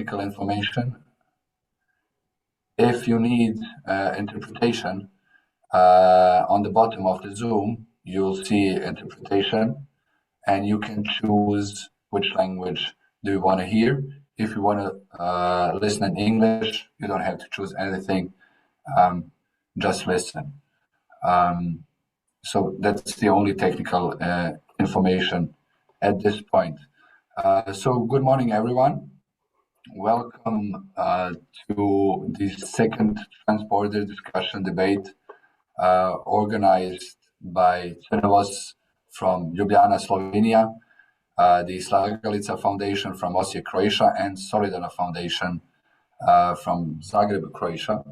technical information. If you need interpretation, on the bottom of the Zoom, you'll see interpretation, and you can choose which language do you want to hear. If you want to listen in English, you don't have to choose anything, just listen. So that's the only technical information at this point. So good morning, everyone. Welcome to the second Transborder discussion debate organized by 𝐂𝐫𝐨𝐬𝐬 from Ljubljana, Slovenia, the Slagalica Foundation from Osijek, Croatia, and Solidarna Foundation from Zagreb, Croatia.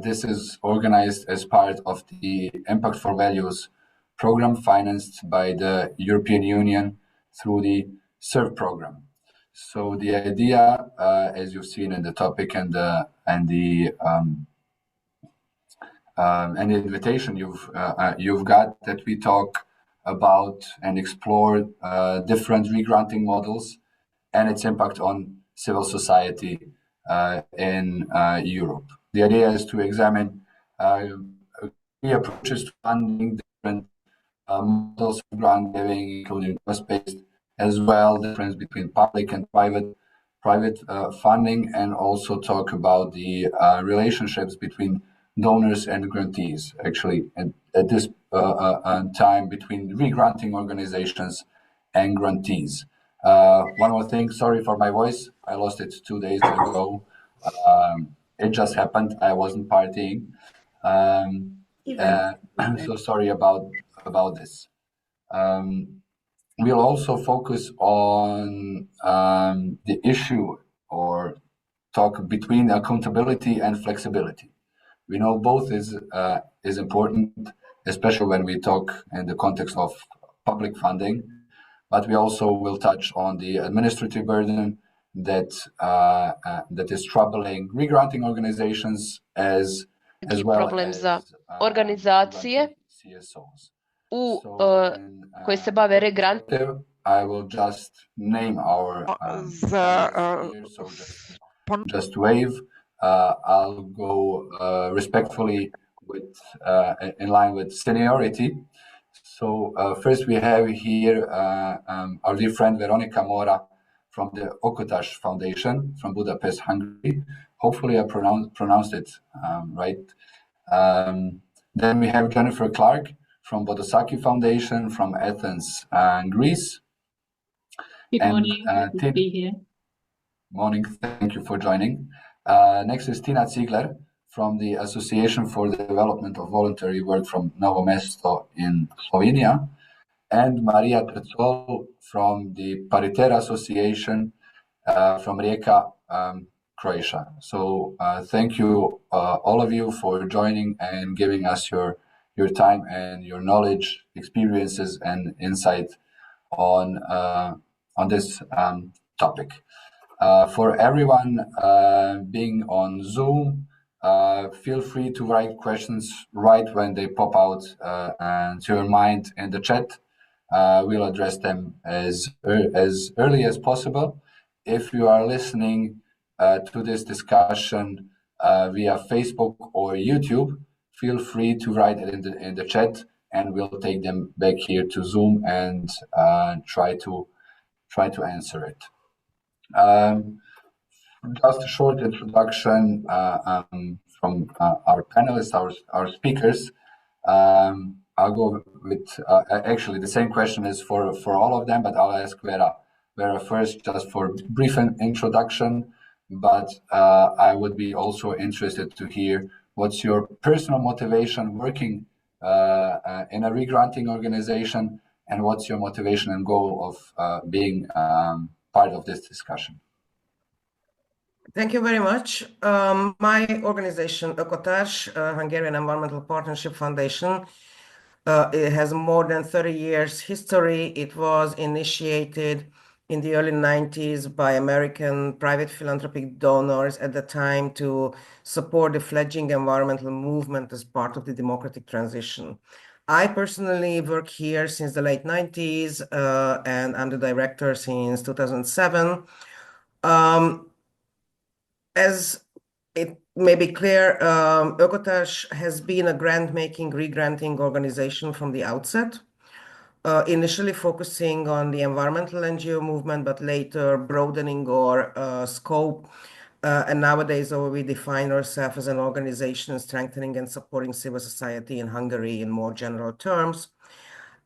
This is organized as part of the Impact for Values program financed by the European Union through the CERV program. So the idea, as you've seen in the topic and the invitation you've got, that we talk about and explore different re-granting models and its impact on civil society in Europe. The idea is to examine key approaches to funding different models of grant giving, including trust-based, as well difference between public and private funding, and also talk about the relationships between donors and grantees, actually at this time between re-granting organizations and grantees. One more thing, sorry for my voice, I lost it 2 days ago. It just happened, I wasn't partying. So sorry about this. We'll also focus on the issue or talk between accountability and flexibility. We know both is important, especially when we talk in the context of public funding, but we also will touch on the administrative burden that is troubling re-granting organizations as well problem as za organizacije koje se bave regrantom. I will just name our just wave. I'll go respectfully in line with seniority. So first we have here our dear friend Veronika Mora from the Ökotárs Foundation from Budapest, Hungary. Hopefully I pronounced it right. Then we have Jennifer Clark from Bodossaki Foundation from Athens, Greece. Good morning, good to be here. Morning, thank you for joining. Next is Tina Ziegler from the Association for the Development of Voluntary Work from Novo Mesto in Slovenia, and Maria Trecol from the Pariter Association from Rijeka, Croatia. So thank you all of you for joining and giving us your time and your knowledge, experiences, and insight on this topic. For everyone being on Zoom, feel free to write questions right when they pop out to your mind in the chat. We'll address them as early as possible. If you are listening to this discussion via Facebook or YouTube, feel free to write it in the chat, and we'll take them back here to Zoom and try to answer it. Just a short introduction from our panelists, our speakers. I'll go with actually the same question is for all of them, but I'll ask Vera first, just for brief introduction. But I would be also interested to hear what's your personal motivation working in a re-granting organization, and what's your motivation and goal of being part of this discussion. Thank you very much. My organization, Ökotárs, Hungarian Environmental Partnership Foundation, it has more than 30 years history. It was initiated in the early 90s by American private philanthropic donors at the time to support the fledgling environmental movement as part of the democratic transition. I personally work here since the late 90s and I'm the director since 2007. As it may be clear, Ökotárs has been a grant-making, re-granting organization from the outset, initially focusing on the environmental NGO movement, but later broadening our scope. And nowadays, we define ourselves as an organization strengthening and supporting civil society in Hungary in more general terms.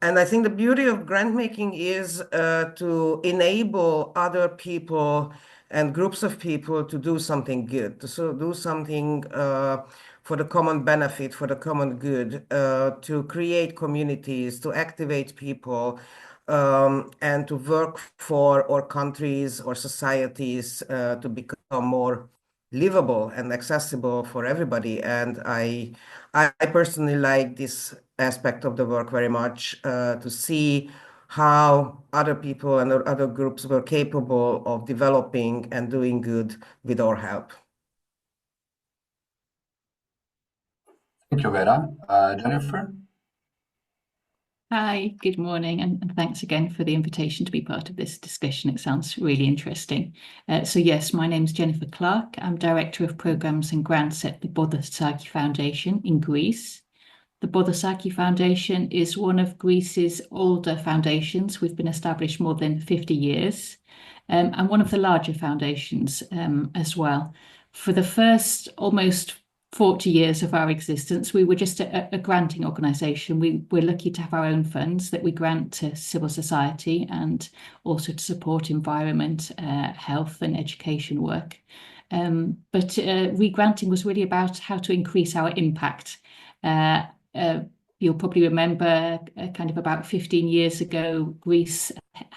And I think the beauty of grant making is to enable other people and groups of people to do something good, to do something for the common benefit, for the common good, to create communities, to activate people, and to work for our countries or societies to become more livable and accessible for everybody. And I personally like this aspect of the work very much, to see how other people and other groups were capable of developing and doing good with our help. Thank you, Vera. Jennifer? Hi, good morning, and thanks again for the invitation to be part of this discussion. It sounds really interesting. So yes, my name's Jennifer Clark. I'm Director of Programmes and Grants at the Bodossaki Foundation in Greece. The Bodossaki Foundation is one of Greece's older foundations. We've been established more than 50 years, and one of the larger foundations as well. For the first almost 40 years of our existence, we were just a granting organisation. We're lucky to have our own funds that we grant to civil society and also to support environment, health and education work. But re-granting was really about how to increase our impact. You'll probably remember kind of about 15 years ago, Greece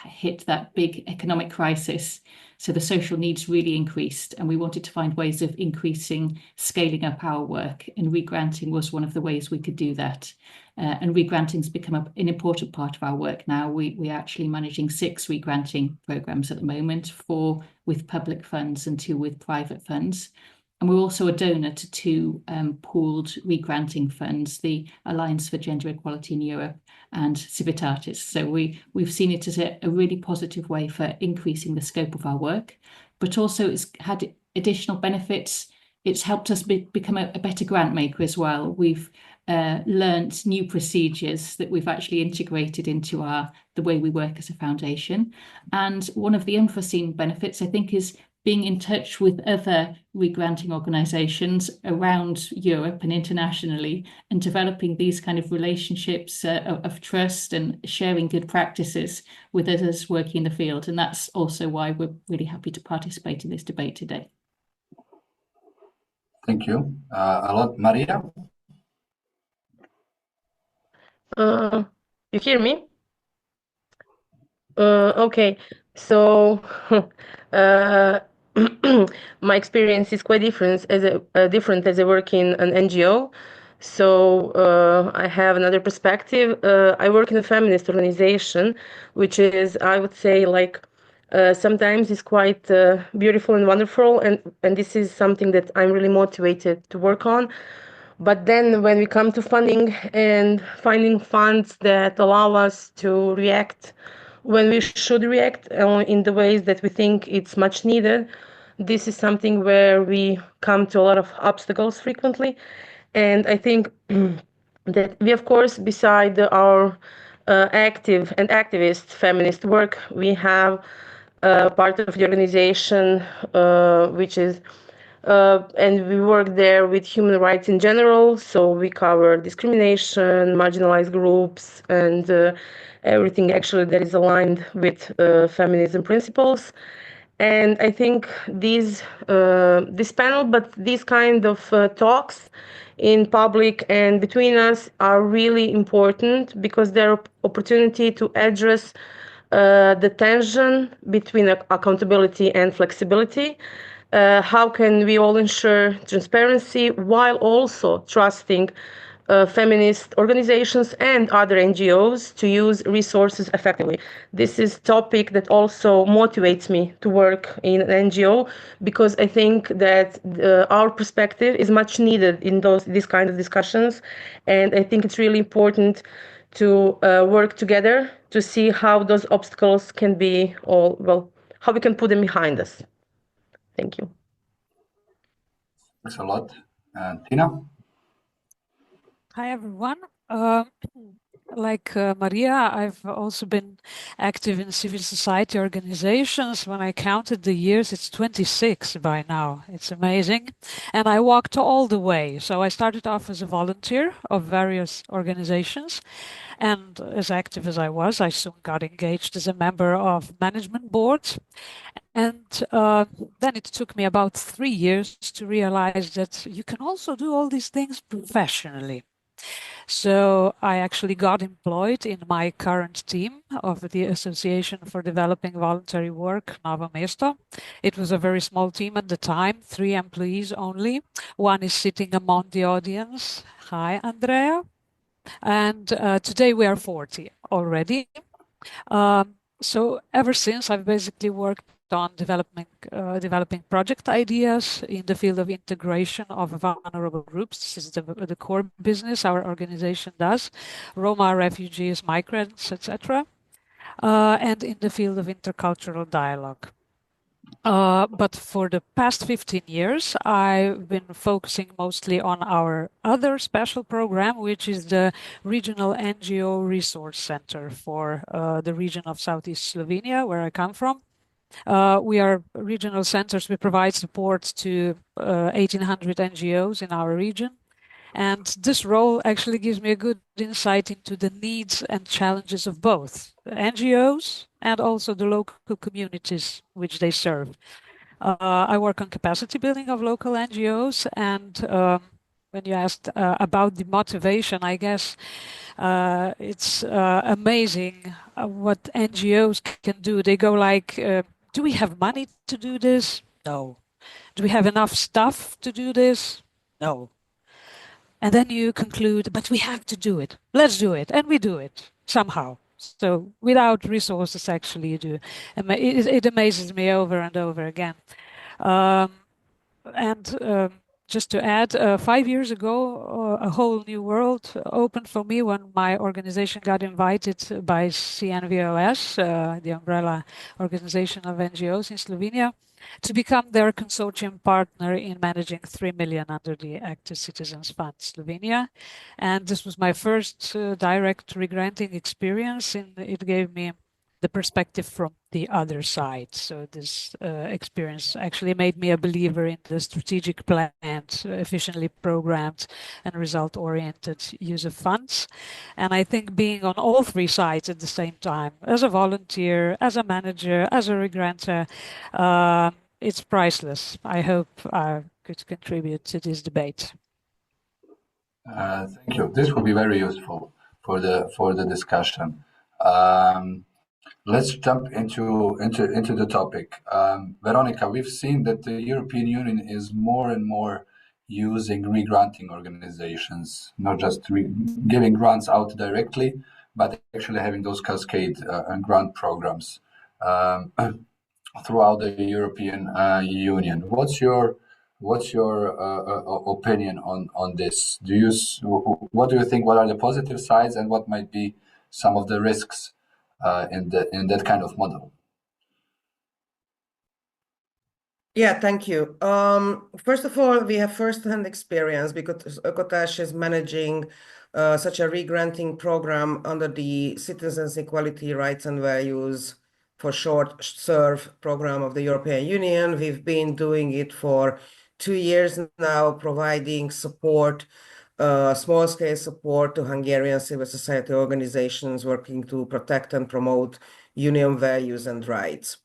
hit that big economic crisis. So the social needs really increased, and we wanted to find ways of increasing, scaling up our work, and re-granting was one of the ways we could do that. And re-granting's become an important part of our work now. We're actually managing 6 re-granting programmes at the moment, 4 with public funds and 2 with private funds. And we're also a donor to 2 pooled re-granting funds, the Alliance for Gender Equality in Europe and Civitatis. So we've seen it as a really positive way for increasing the scope of our work, but also it's had additional benefits. It's helped us become a better grant maker as well. We've learnt new procedures that we've actually integrated into the way we work as a foundation. And one of the unforeseen benefits, I think, is being in touch with other re-granting organisations around Europe and internationally, and developing these kind of relationships of trust and sharing good practices with others working in the field. And that's also why we're really happy to participate in this debate today. Thank you a lot. Maria? You hear me? Okay, so my experience is quite different as I work in an NGO. So I have another perspective. I work in a feminist organization, which is, I would say, like sometimes is quite beautiful and wonderful, and this is something that I'm really motivated to work on. But then when we come to funding and finding funds that allow us to react when we should react in the ways that we think it's much needed, this is something where we come to a lot of obstacles frequently. And I think that we, of course, beside our active and activist feminist work, we have part of the organization which is and we work there with human rights in general. So we cover discrimination, marginalized groups, and everything actually that is aligned with feminism principles. And I think this panel, but these kind of talks in public and between us are really important because they're an opportunity to address the tension between accountability and flexibility. How can we all ensure transparency while also trusting feminist organizations and other NGOs to use resources effectively? This is a topic that also motivates me to work in an NGO because I think that our perspective is much needed in these kind of discussions, and I think it's really important to work together to see how those obstacles can be how we can put them behind us. Thank you. Thanks a lot. Tina? Hi, everyone. Like Maria, I've also been active in civil society organizations. When I counted the years, it's 26 by now. It's amazing. And I walked all the way. So I started off as a volunteer of various organizations. And as active as I was, I soon got engaged as a member of management boards. And then it took me about 3 years to realize that you can also do all these things professionally. So I actually got employed in my current team of the Association for Developing Voluntary Work, Novo Mesto. It was a very small team at the time, 3 employees only. One is sitting among the audience. Hi, Andrea. And today we are 40 already. So ever since, I've basically worked on developing project ideas in the field of integration of vulnerable groups. This is the core business our organization does, Roma, refugees, migrants, etc. And in the field of intercultural dialogue. But for the past 15 years, I've been focusing mostly on our other special program, which is the Regional NGO Resource Center for the region of Southeast Slovenia, where I come from. We are regional centers. We provide support to 1,800 NGOs in our region. And this role actually gives me a good insight into the needs and challenges of both the NGOs and also the local communities which they serve. I work on capacity building of local NGOs, and when you asked about the motivation, I guess it's amazing what NGOs can do. They go like, do we have money to do this? No. Do we have enough staff to do this? No. And then you conclude, but we have to do it. Let's do it. And we do it somehow. So without resources, actually, you do. It amazes me over and over again. Just to add, 5 years ago, a whole new world opened for me when my organization got invited by CNVOS, the umbrella organization of NGOs in Slovenia, to become their consortium partner in managing 3 million under the Active Citizens Fund Slovenia. And this was my first direct regranting experience, and it gave me the perspective from the other side. So this experience actually made me a believer in the strategic planned, efficiently programmed and result-oriented use of funds. And I think being on all 3 sides at the same time, as a volunteer, as a manager, as a regranter, it's priceless. I hope I could contribute to this debate. Thank you. This will be very useful for the discussion. Let's jump into the topic. Veronica, we've seen that the European Union is more and more using re-granting organizations, not just giving grants out directly, but actually having those cascade and grant programs throughout the European Union. What's your opinion on this? What do you think? What are the positive sides, and what might be some of the risks in that kind of model? Yeah, thank you. First of all, we have first-hand experience because Ökotárs is managing such a re-granting program under the Citizens' Equality, Rights and Values, for short, CERV program of the European Union. We've been doing it for 2 years now, providing support, small-scale support to Hungarian civil society organizations working to protect and promote union values and rights.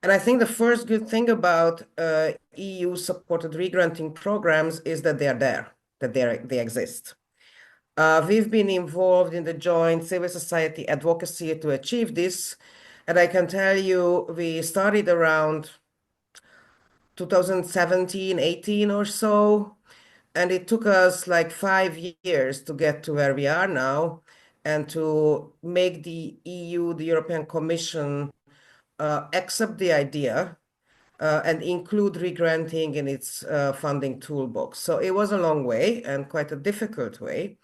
And I think the first good thing about EU-supported re-granting programs is that they are there, that they exist. We've been involved in the joint civil society advocacy to achieve this. And I can tell you, we started around 2017, 18 or so. And it took us like 5 years to get to where we are now and to make the EU, the European Commission, accept the idea and include re-granting in its funding toolbox. So it was a long way and quite a difficult way.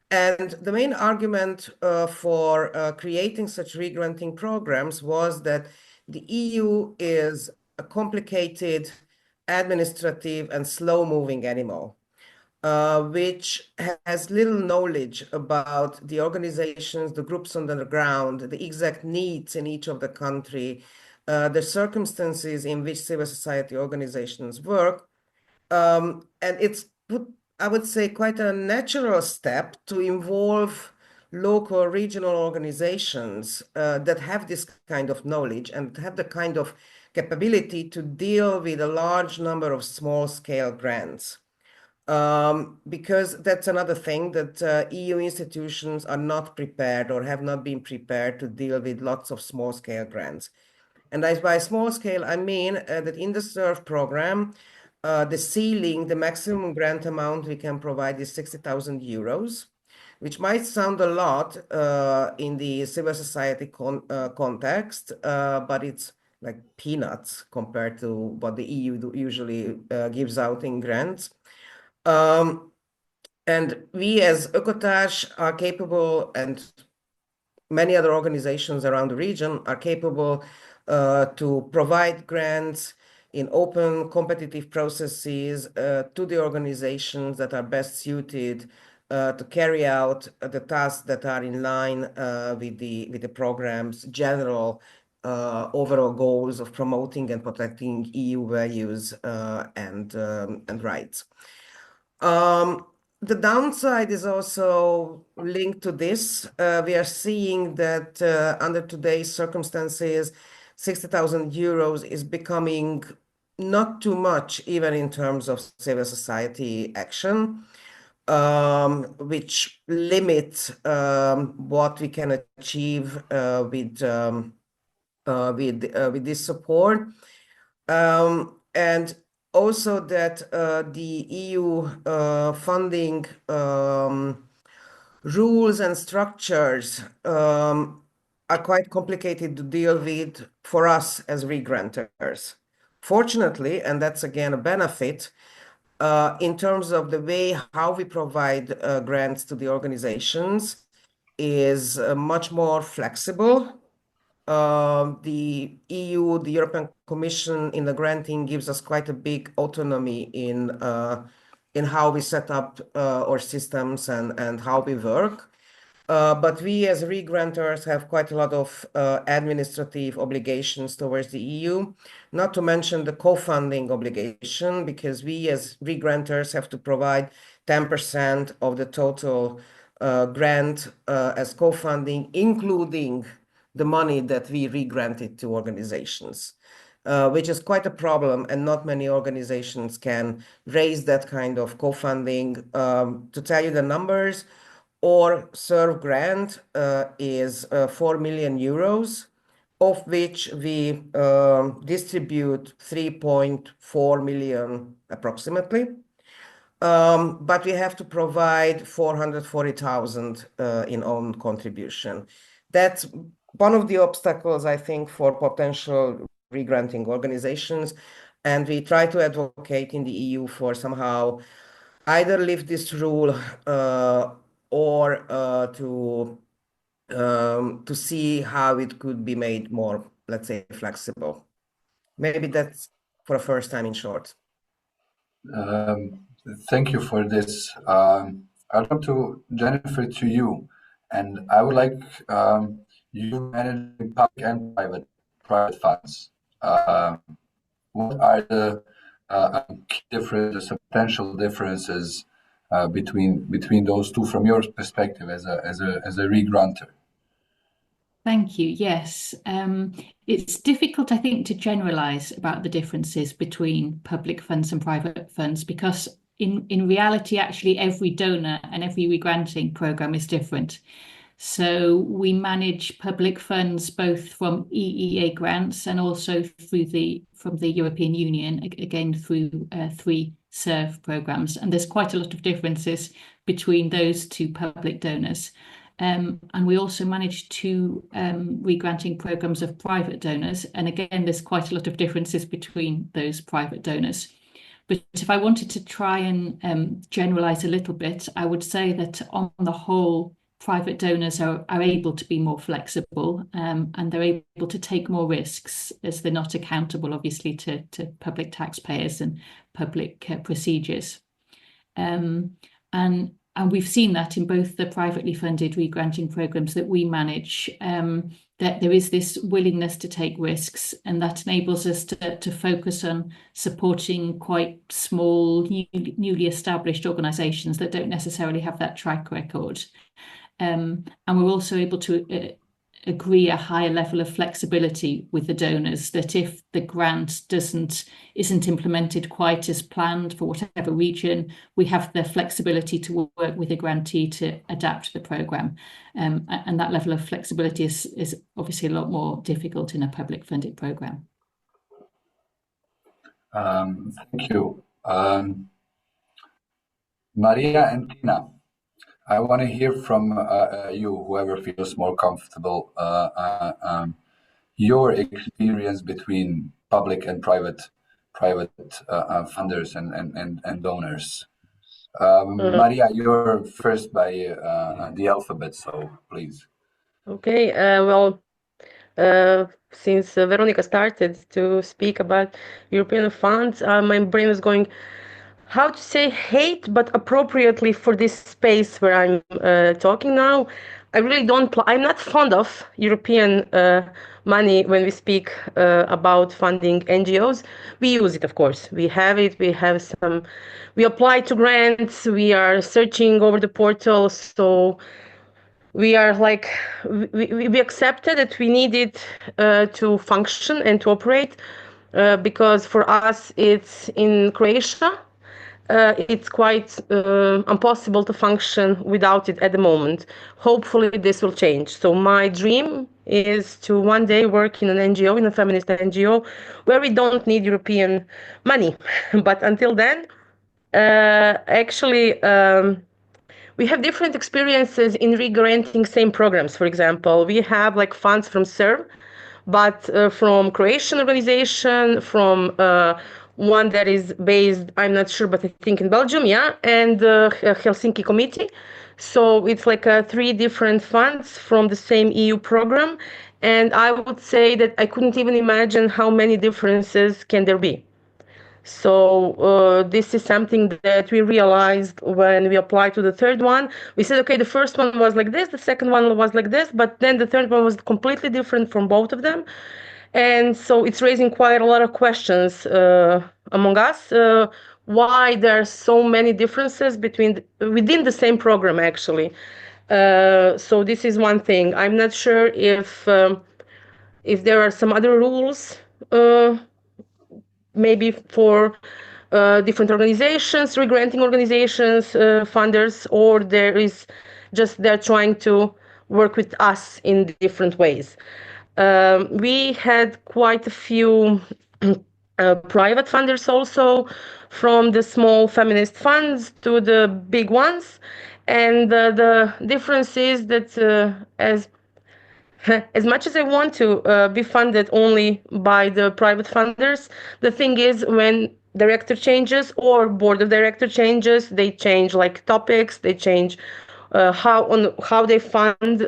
And the main argument for creating such re-granting programs was that the EU is a complicated, administrative, and slow-moving animal, which has little knowledge about the organizations, the groups on the ground, the exact needs in each of the country, the circumstances in which civil society organizations work. And it's, I would say, quite a natural step to involve local regional organizations that have this kind of knowledge and have the kind of capability to deal with a large number of small-scale grants. Because that's another thing that EU institutions are not prepared or have not been prepared to deal with lots of small-scale grants. And by small scale, I mean that in the CERV program, the ceiling, the maximum grant amount we can provide is 60,000 euros, which might sound a lot in the civil society context, but it's like peanuts compared to what the EU usually gives out in grants. And we as Ökotárs are capable, and many other organizations around the region are capable to provide grants in open competitive processes to the organizations that are best suited to carry out the tasks that are in line with the program's general overall goals of promoting and protecting EU values and rights. The downside is also linked to this. We are seeing that under today's circumstances, 60,000 euros is becoming not too much, even in terms of civil society action, which limits what we can achieve with this support. And also that the EU funding rules and structures are quite complicated to deal with for us as re-granters. Fortunately, and that's again a benefit, in terms of the way how we provide grants to the organizations is much more flexible. The EU, the European Commission in the granting gives us quite a big autonomy in how we set up our systems and how we work. But we as re-granters have quite a lot of administrative obligations towards the EU, not to mention the co-funding obligation, because we as re-granters have to provide 10% of the total grant as co-funding, including the money that we re-granted to organizations, which is quite a problem, and not many organizations can raise that kind of co-funding. To tell you the numbers, our CERV grant is 4 million euros, of which we distribute 3.4 million approximately. But we have to provide 440,000 in own contribution. That's one of the obstacles, I think, for potential re-granting organizations. And we try to advocate in the EU for somehow either lift this rule or to see how it could be made more, let's say, flexible. Maybe that's for a first time in short. Thank you for this. I'd like to, Jennifer, to you, and I would like you managing public and private funds. What are the key differences, substantial differences between those two from your perspective as a re-granter? Thank you. Yes, it's difficult, I think, to generalize about the differences between public funds and private funds, because in reality, actually, every donor and every re-granting program is different. So we manage public funds both from EEA grants and also from the European Union, again through 3 CERV programs. And there's quite a lot of differences between those 2 public donors. And we also manage 2 re-granting programs of private donors. And again, there's quite a lot of differences between those private donors. But if I wanted to try and generalize a little bit, I would say that on the whole, private donors are able to be more flexible, and they're able to take more risks as they're not accountable, obviously, to public taxpayers and public procedures. And we've seen that in both the privately funded re-granting programmes that we manage, that there is this willingness to take risks, and that enables us to focus on supporting quite small, newly established organisations that don't necessarily have that track record. And we're also able to agree a higher level of flexibility with the donors, that if the grant isn't implemented quite as planned for whatever region, we have the flexibility to work with a grantee to adapt the programme. And that level of flexibility is obviously a lot more difficult in a public funded programme. Thank you. Maria and Tina, I want to hear from you, whoever feels more comfortable, your experience between public and private funders and donors. Maria, you're first by the alphabet, so please. Okay, well, since Veronica started to speak about European funds, my brain was going, how to say hate, but appropriately for this space where I'm talking now. I really I'm not fond of European money when we speak about funding NGOs. We use it, of course. We have it. We apply to grants. We are searching over the portal. So we are like, we accepted that we need it to function and to operate because for us, it's in Croatia. It's quite impossible to function without it at the moment. Hopefully this will change. So my dream is to one day work in an NGO, in a feminist NGO, where we don't need European money. But until then, actually, we have different experiences in re-granting same programs. For example, we have like funds from CERV, but from Croatian organization, from one that is based, I'm not sure, but I think in Belgium, yeah, and Helsinki Committee. So it's like 3 different funds from the same EU program. And I would say that I couldn't even imagine how many differences can there be. So this is something that we realized when we applied to the third one. We said, okay, the first one was like this, the second one was like this, but then the third one was completely different from both of them. And so it's raising quite a lot of questions among us, why there are so many differences within the same program, actually. So this is one thing. I'm not sure if there are some other rules, maybe for different organizations, re-granting organizations, funders, or there is just they're trying to work with us in different ways. We had quite a few private funders also, from the small feminist funds to the big ones. And the difference is that as much as I want to be funded only by the private funders, the thing is when director changes or board of director changes, they change like topics, they change how they fund,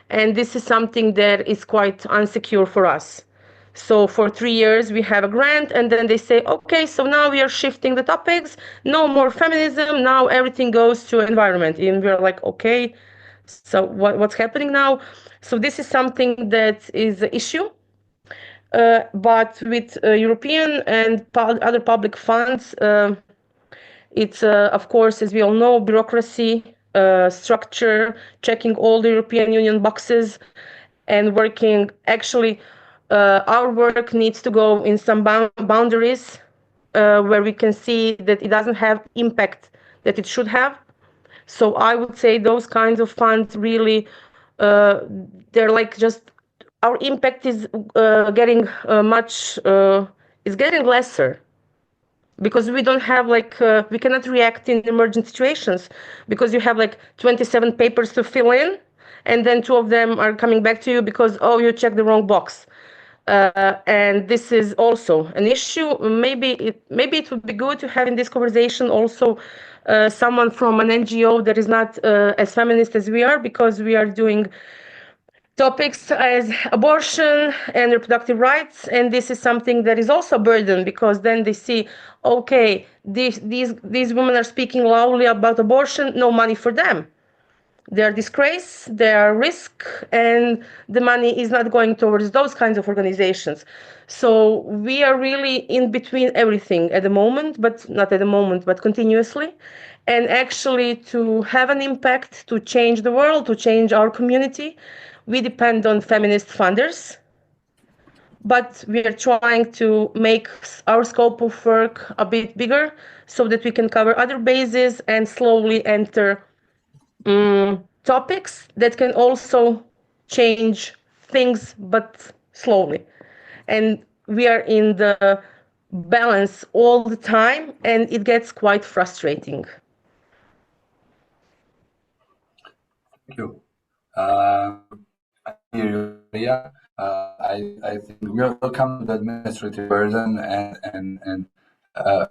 and this is something that is quite unsecure for us. So for 3 years we have a grant, and then they say, okay, so now we are shifting the topics, no more feminism, now everything goes to environment. And we're like, okay, so what's happening now? So this is something that is an issue. But with European and other public funds, it's, of course, as we all know, bureaucracy, structure, checking all the European Union boxes, and working. Actually, our work needs to go in some boundaries where we can see that it doesn't have impact that it should have. So I would say those kinds of funds really, they're like just, our impact is getting is getting lesser. Because we don't have we cannot react in emergent situations, because you have 27 papers to fill in, and then 2 of them are coming back to you because, oh, you checked the wrong box. And this is also an issue. Maybe it would be good to have in this conversation also someone from an NGO that is not as feminist as we are, because we are doing topics as abortion and reproductive rights, and this is something that is also a burden, because then they see, okay, these women are speaking loudly about abortion, no money for them. They are disgrace, they are risk, and the money is not going towards those kinds of organizations. So we are really in between everything at the moment, but not at the moment, but continuously. And actually, to have an impact, to change the world, to change our community, we depend on feminist funders. But we are trying to make our scope of work a bit bigger so that we can cover other bases and slowly enter topics that can also change things, but slowly. And we are in the balance all the time, and it gets quite frustrating. Thank you. I hear you, Maria. I think we are welcome to the administrative burden, and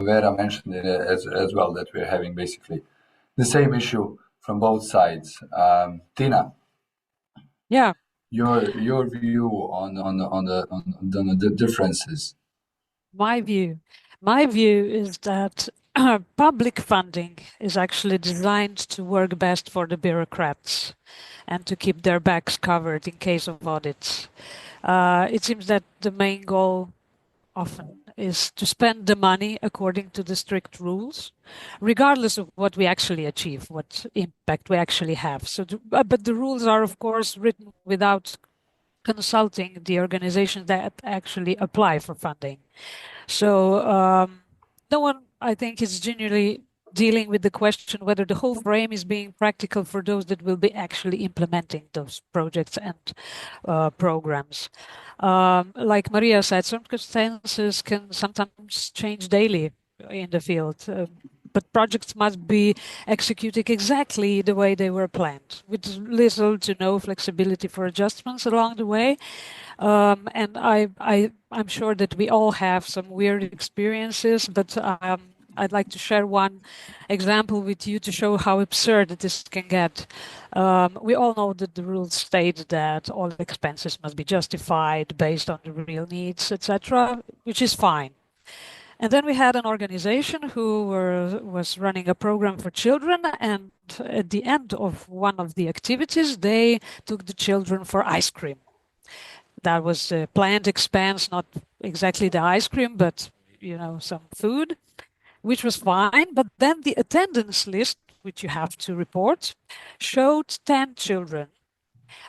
Vera mentioned it as well, that we're having basically the same issue from both sides. Tina, Yeah. your view on the differences. My view is that public funding is actually designed to work best for the bureaucrats and to keep their backs covered in case of audits. It seems that the main goal often is to spend the money according to the strict rules, regardless of what we actually achieve, what impact we actually have. So, but the rules are, of course, written without consulting the organizations that actually apply for funding. So no one, I think, is genuinely dealing with the question whether the whole frame is being practical for those that will be actually implementing those projects and programs. Like Maria said, circumstances can sometimes change daily in the field, but projects must be executed exactly the way they were planned, with little to no flexibility for adjustments along the way. And I'm sure that we all have some weird experiences, but I'd like to share one example with you to show how absurd this can get. We all know that the rules state that all expenses must be justified based on the real needs, etc., which is fine. And then we had an organization who was running a program for children, and at the end of one of the activities, they took the children for ice cream. That was a planned expense, not exactly the ice cream, but some food, which was fine. But then the attendance list, which you have to report, showed 10 children.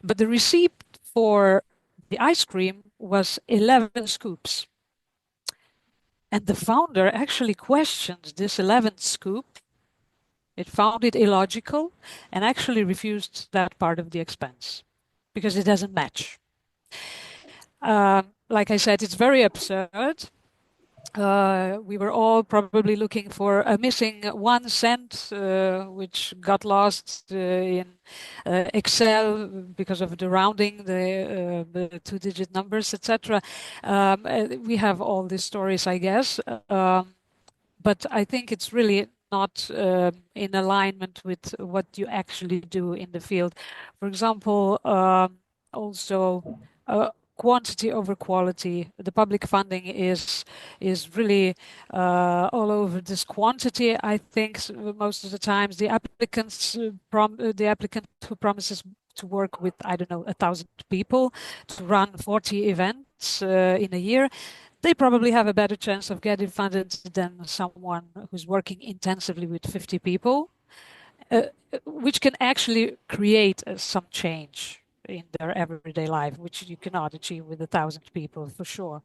But the receipt for the ice cream was 11 scoops. And the founder actually questioned this 11th scoop. It found it illogical and actually refused that part of the expense because it doesn't match. Like I said, it's very absurd. We were all probably looking for a missing 1 cent, which got lost in Excel because of the rounding, the 2-digit numbers, etc. We have all these stories, I guess, but I think it's really not in alignment with what you actually do in the field. For example, also quantity over quality. The public funding is really all over this quantity. I think most of the times the applicant who promises to work with, I don't know, 1,000 people to run 40 events in a year, they probably have a better chance of getting funded than someone who's working intensively with 50 people, which can actually create some change in their everyday life, which you cannot achieve with 1,000 people for sure.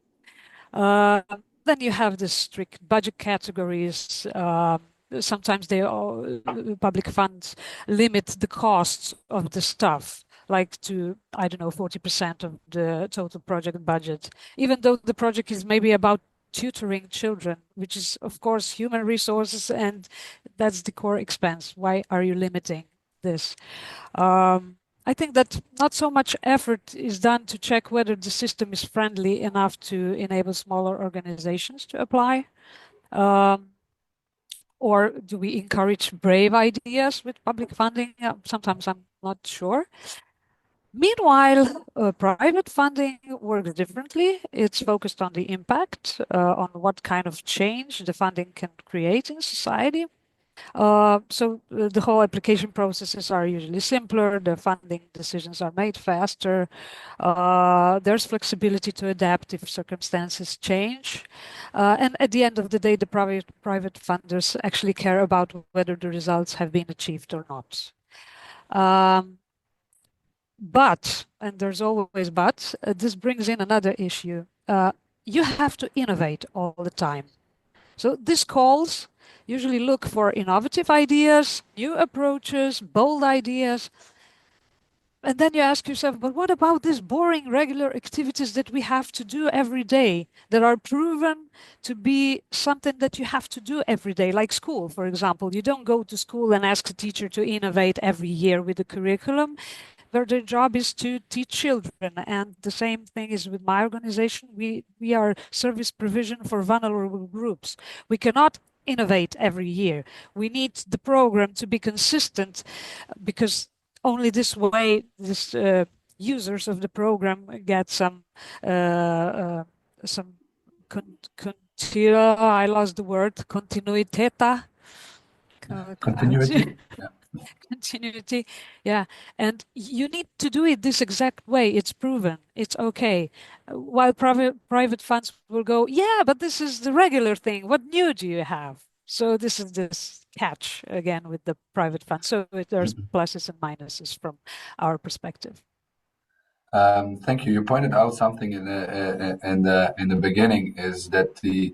Then you have the strict budget categories. Sometimes public funds limit the costs of the stuff, like to, I don't know, 40% of the total project budget, even though the project is maybe about tutoring children, which is, of course, human resources, and that's the core expense. Why are you limiting this? I think that not so much effort is done to check whether the system is friendly enough to enable smaller organizations to apply. Or do we encourage brave ideas with public funding? Sometimes I'm not sure. Meanwhile, private funding works differently. It's focused on the impact, on what kind of change the funding can create in society. So the whole application processes are usually simpler, the funding decisions are made faster, there's flexibility to adapt if circumstances change. And at the end of the day, the private funders actually care about whether the results have been achieved or not. But, and there's always but, this brings in another issue. You have to innovate all the time. So these calls usually look for innovative ideas, new approaches, bold ideas. And then you ask yourself, but what about these boring regular activities that we have to do every day that are proven to be something that you have to do every day, like school, for example. You don't go to school and ask a teacher to innovate every year with the curriculum. Their job is to teach children, and the same thing is with my organization. We are service provision for vulnerable groups. We cannot innovate every year. We need the program to be consistent, because only this way this users of the program get some I lost the word, continuiteta. Continuity. Yeah. Continuity, yeah, and you need to do it this exact way. It's proven, it's okay. While private funds will go, yeah, but this is the regular thing. What new do you have? So this is this catch again with the private funds. So there's pluses and minuses from our perspective. Thank you. You pointed out something in the beginning, is that the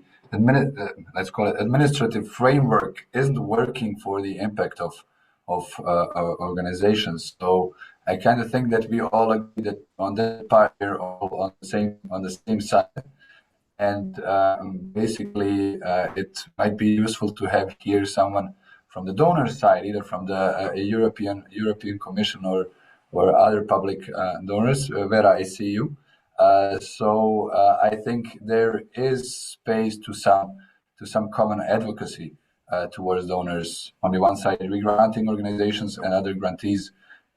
let's call it administrative framework isn't working for the impact of organizations. So I kind of think that we all agree that on that part we're all on the same side. And basically, it might be useful to have here someone from the donor side, either from the European Commission or other public donors. Vera, I see you. So I think there is space to some common advocacy towards donors. On the one side, re-granting organizations and other grantees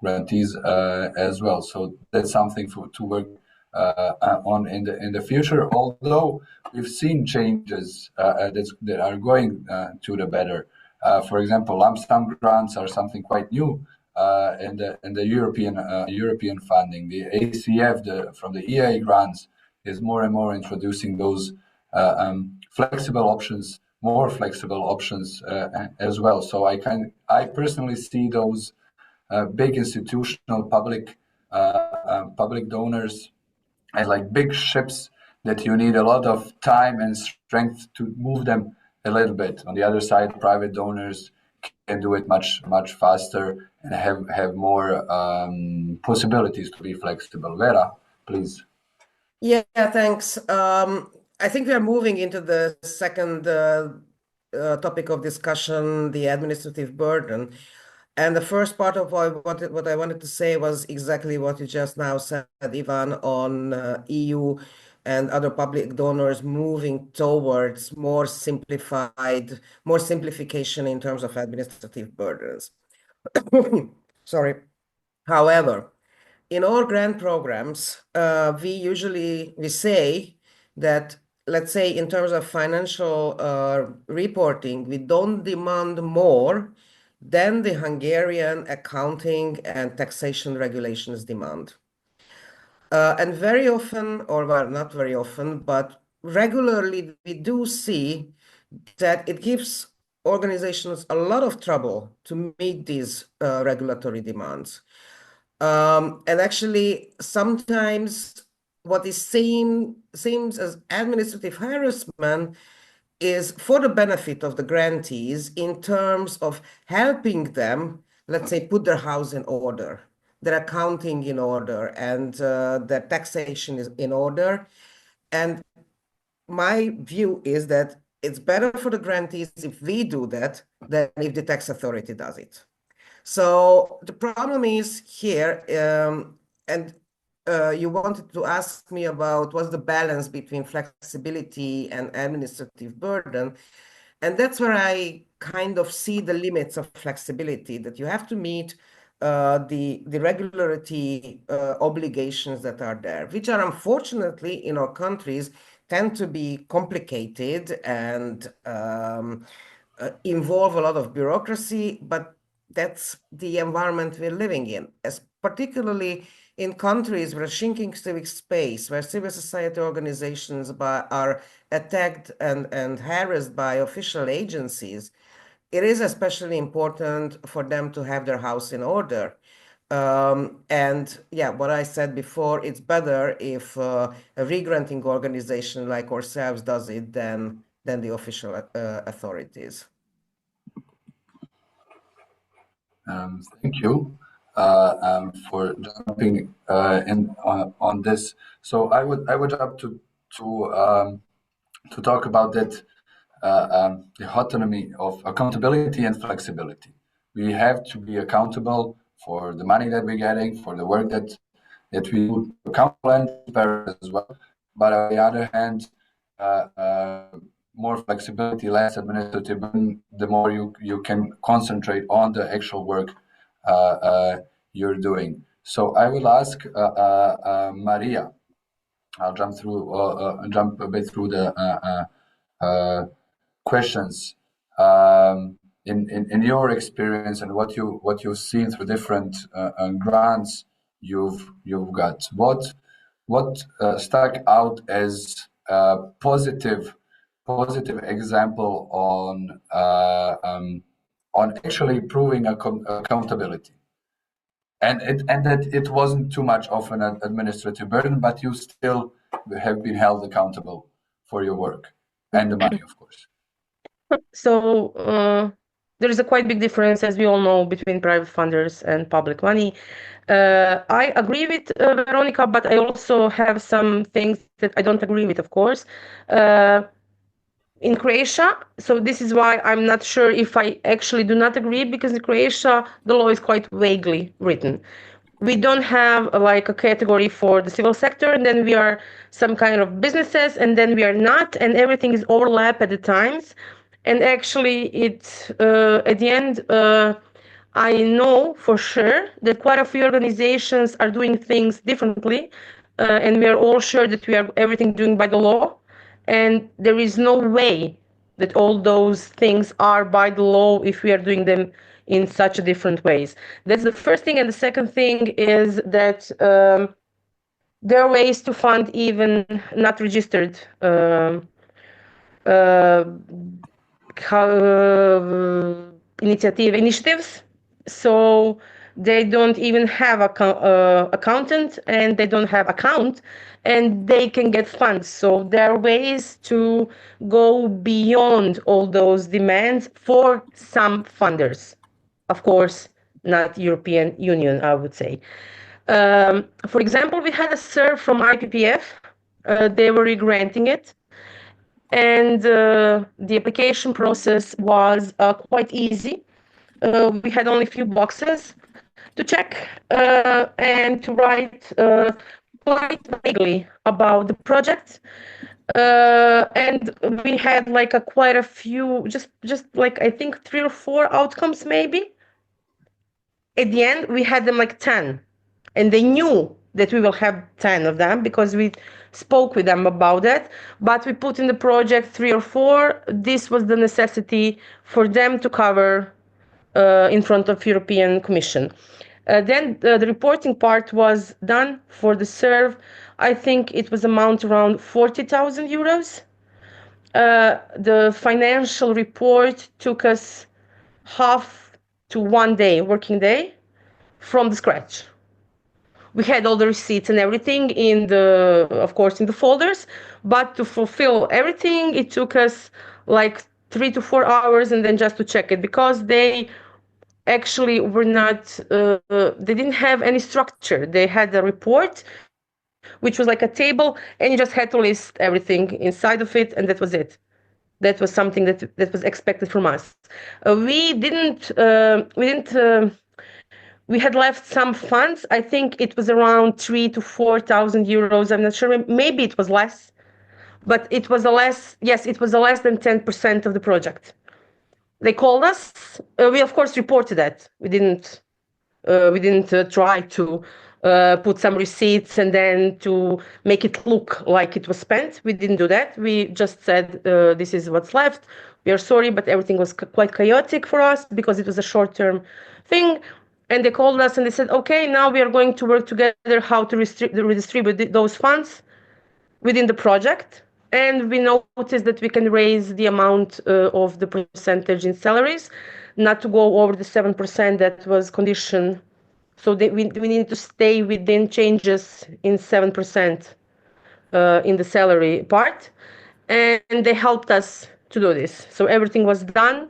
as well. So that's something to work on in the future. Although we've seen changes that are going to the better. For example, lump sum grants are something quite new in the European funding. The ACF from the EA grants is more and more introducing those more flexible options as well. So I personally see those big institutional public donors as like big ships that you need a lot of time and strength to move them a little bit. On the other side, private donors can do it much faster and have more possibilities to be flexible. Vera, please. Yeah, thanks. I think we are moving into the second topic of discussion, the administrative burden. And the first part of what I wanted to say was exactly what you just now said, Ivan, on EU and other public donors moving towards more simplification in terms of administrative burdens. Sorry. However, in all grant programs, we say that, let's say, in terms of financial reporting, we don't demand more than the Hungarian accounting and taxation regulations demand. And very often, or well, not very often, but regularly, we do see that it gives organizations a lot of trouble to meet these regulatory demands. And actually, sometimes what is seems as administrative harassment is for the benefit of the grantees in terms of helping them, let's say, put their house in order, their accounting in order, and their taxation is in order. And my view is that it's better for the grantees if we do that than if the tax authority does it. So the problem is here, and you wanted to ask me about what's the balance between flexibility and administrative burden. And that's where I kind of see the limits of flexibility, that you have to meet the regularity obligations that are there, which are unfortunately in our countries tend to be complicated and involve a lot of bureaucracy, but that's the environment we're living in, as particularly in countries where shrinking civic space, where civil society organizations are attacked and harassed by official agencies. It is especially important for them to have their house in order. And yeah, what I said before, it's better if a re-granting organization like ourselves does it than the official authorities. Thank you for jumping in on this. So I would jump to talk about that dichotomy of accountability and flexibility. We have to be accountable for the money that we're getting, for the work that we do, accountable and transparent as well. But on the other hand, more flexibility, less administrative burden, the more you can concentrate on the actual work you're doing. So I will ask Maria. I'll jump a bit through the questions. In your experience and what you've seen through different grants you've got, what stuck out as a positive example on actually proving accountability, and that it wasn't too much of an administrative burden, but you still have been held accountable for your work and the money, of course. So there is a quite big difference, as we all know, between private funders and public money. I agree with Veronica, but I also have some things that I don't agree with, of course. In Croatia, so this is why I'm not sure if I actually do not agree, because in Croatia, the law is quite vaguely written. We don't have like a category for the civil sector, and then we are some kind of businesses, and then we are not, and everything is overlap at the times. And actually, it's at the end, I know for sure that quite a few organizations are doing things differently, and we are all sure that we are everything doing by the law. And there is no way that all those things are by the law if we are doing them in such a different ways. That's the first thing. And the second thing is that there are ways to fund even not registered initiatives. So they don't even have accountant, and they don't have account, and they can get funds. So there are ways to go beyond all those demands for some funders. Of course, not European Union, I would say. For example, we had a CERV from IPPF. They were re-granting it. And the application process was quite easy. We had only a few boxes to check and to write quite vaguely about the project. And we had like quite a few, just like I think 3 or 4 outcomes maybe. At the end, we had them like 10, and they knew that we will have 10 of them because we spoke with them about that. But we put in the project 3 or 4. This was the necessity for them to cover in front of European Commission. Then the reporting part was done for the CERV. I think it was amount around 40,000 euros. The financial report took us half to 1 day, working day, from the scratch. We had all the receipts and everything of course, in the folders, but to fulfill everything, it took us like 3 to 4 hours, and then just to check it, because they actually were not, they didn't have any structure. They had a report, which was like a table, and you just had to list everything inside of it, and that was it. That was something that was expected from us. We didn't we had left some funds. I think it was around 3,000 to 4,000 euros. I'm not sure. Maybe it was less, but it was it was a less than 10% of the project. They called us. We of course reported that. We didn't try to put some receipts and then to make it look like it was spent. We didn't do that. We just said, this is what's left. We are sorry, but everything was quite chaotic for us because it was a short-term thing. And they called us and they said, okay, now we are going to work together how to redistribute those funds within the project. And we noticed that we can raise the amount of the percentage in salaries, not to go over the 7% that was conditioned. So we need to stay within changes in 7% in the salary part. And they helped us to do this. So everything was done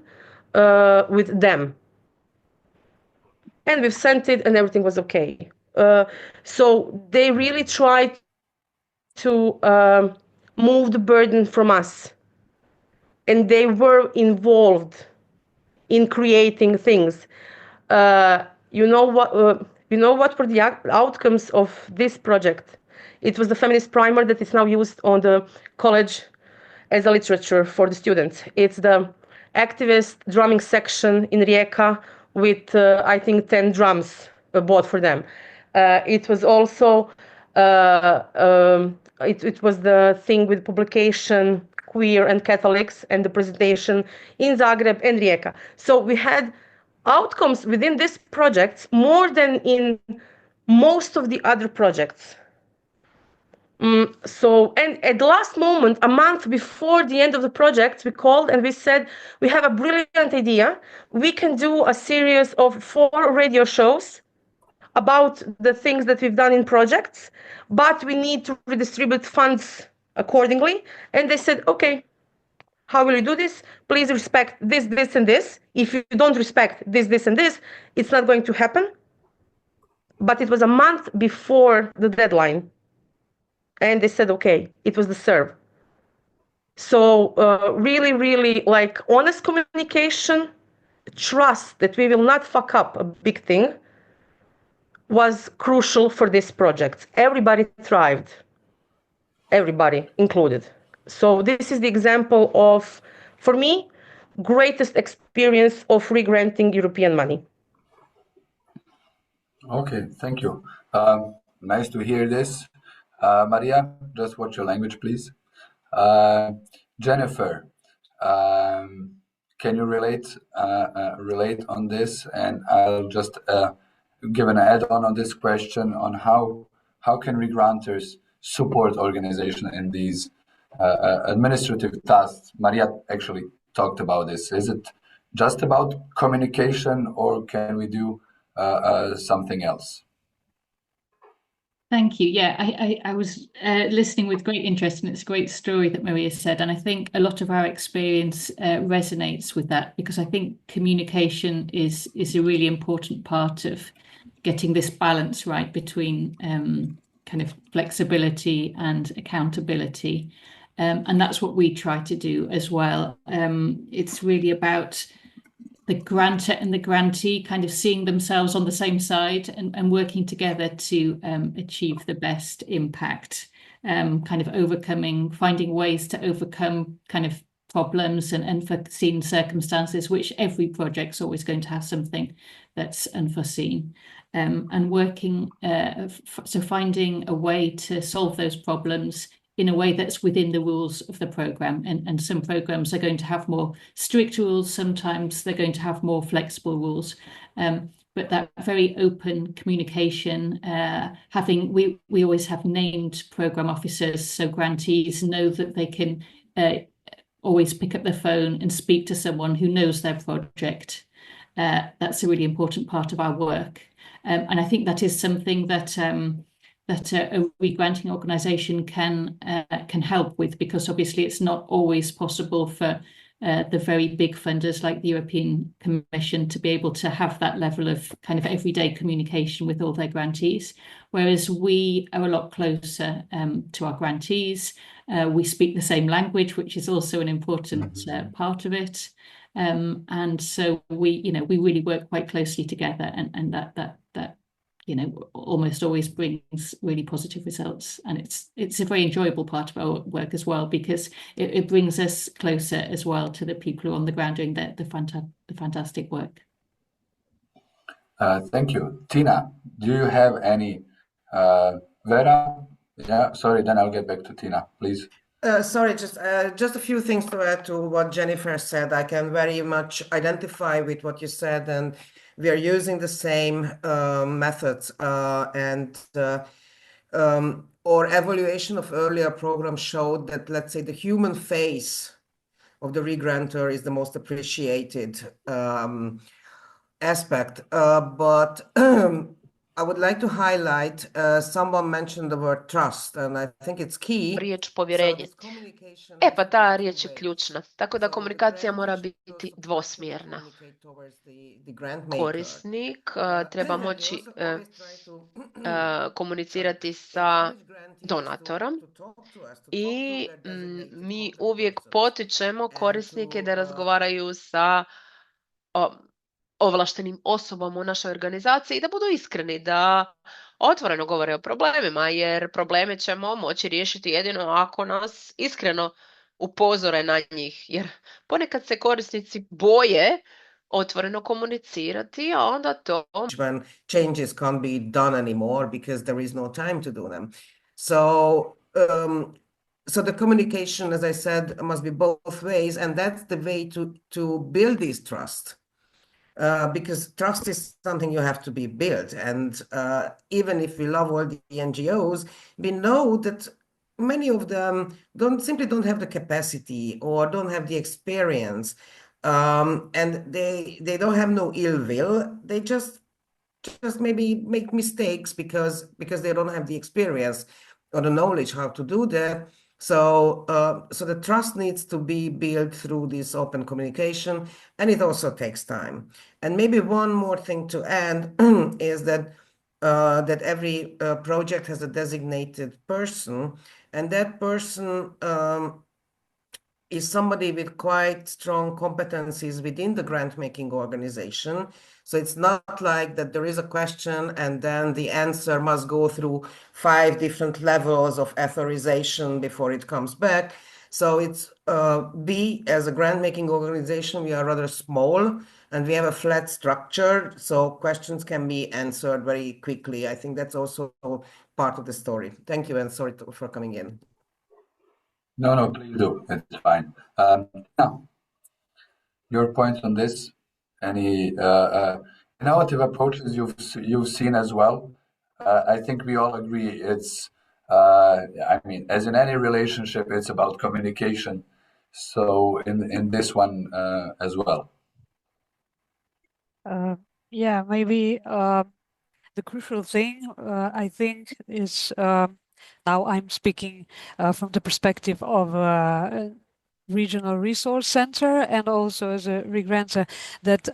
with them. And we've sent it and everything was okay. So they really tried to move the burden from us. And they were involved in creating things. You know what were the outcomes of this project? It was the feminist primer that is now used on the college as a literature for the students. It's the activist drumming section in Rijeka with, I think, 10 drums bought for them. It was also, it was the thing with publication, queer and Catholics, and the presentation in Zagreb and Rijeka. So we had outcomes within this project more than in most of the other projects. And at the last moment, a month before the end of the project, we called and we said, we have a brilliant idea. We can do a series of 4 radio shows about the things that we've done in projects, but we need to redistribute funds accordingly. And they said, okay, how will you do this? Please respect this, this, and this. If you don't respect this, this, and this, it's not going to happen. But it was a month before the deadline. And they said, okay, it was the CERV. So really, really like honest communication, trust that we will not fuck up a big thing was crucial for this project. Everybody thrived, everybody included. So this is the example of, for me, greatest experience of re-granting European money. Okay, thank you. Nice to hear this. Maria, just watch your language, please. Jennifer, can you relate on this? And I'll just give an add-on on this question on how can re-granters support organization in these administrative tasks. Maria actually talked about this. Is it just about communication, or can we do something else? Thank you. Yeah, I was listening with great interest, and it's a great story that Maria said. And I think a lot of our experience resonates with that, because I think communication is a really important part of getting this balance right between kind of flexibility and accountability. And that's what we try to do as well. It's really about the grantor and the grantee kind of seeing themselves on the same side and working together to achieve the best impact, kind of finding ways to overcome kind of problems and unforeseen circumstances, which every project's always going to have something that's unforeseen. And working, so finding a way to solve those problems in a way that's within the rules of the programme. And some programmes are going to have more strict rules, sometimes they're going to have more flexible rules. But that very open communication, we always have named programme officers, so grantees know that they can always pick up the phone and speak to someone who knows their project. That's a really important part of our work. And I think that is something that a re-granting organisation can help with, because obviously it's not always possible for the very big funders like the European Commission to be able to have that level of kind of everyday communication with all their grantees, whereas we are a lot closer to our grantees. We speak the same language, which is also an important part of it. And so we really work quite closely together, and that almost always brings really positive results. And it's a very enjoyable part of our work as well, because it brings us closer as well to the people who are on the ground doing the fantastic work. Thank you. Tina, do you have any? Vera? Yeah, sorry, then I'll get back to Tina, please. Sorry, just a few things to add to what Jennifer said. I can very much identify with what you said, and we are using the same methods. Our evaluation of earlier programs showed that, let's say, the human face of the regranter is the most appreciated aspect. But I would like to highlight, someone mentioned the word trust, and I think it's key. Riječ povjerenje. Pa ta riječ je ključna. Tako da komunikacija mora biti dvosmjerna. Korisnik treba moći komunicirati sa donatorom i mi uvijek potičemo korisnike da razgovaraju sa ovlaštenim osobama u našoj organizaciji i da budu iskreni, da otvoreno govore o problemima, jer probleme ćemo moći riješiti jedino ako nas iskreno upozore na njih, jer ponekad se korisnici boje otvoreno komunicirati, a onda to... When changes can't be done anymore because there is no time to do them. So the communication, as I said, must be both ways, and that's the way to build this trust. Because trust is something you have to be built. And even if we love all the NGOs, we know that many of them simply don't have the capacity or don't have the experience. And they don't have no ill will. They just maybe make mistakes because they don't have the experience or the knowledge how to do that. So the trust needs to be built through this open communication, and it also takes time. And maybe one more thing to add is that every project has a designated person, and that person is somebody with quite strong competencies within the grant-making organization. So it's not like that there is a question and then the answer must go through 5 different levels of authorization before it comes back. So it's we, as a grant-making organization, we are rather small and we have a flat structure, so questions can be answered very quickly. I think that's also part of the story. Thank you, and sorry for coming in. No, please do. It's fine. Now, your points on this? Any innovative approaches you've seen as well? I think we all agree it's. I mean, as in any relationship, it's about communication. So in this one as well. Yeah, maybe the crucial thing I think is. Now I'm speaking from the perspective of a regional resource center and also as a regranter, that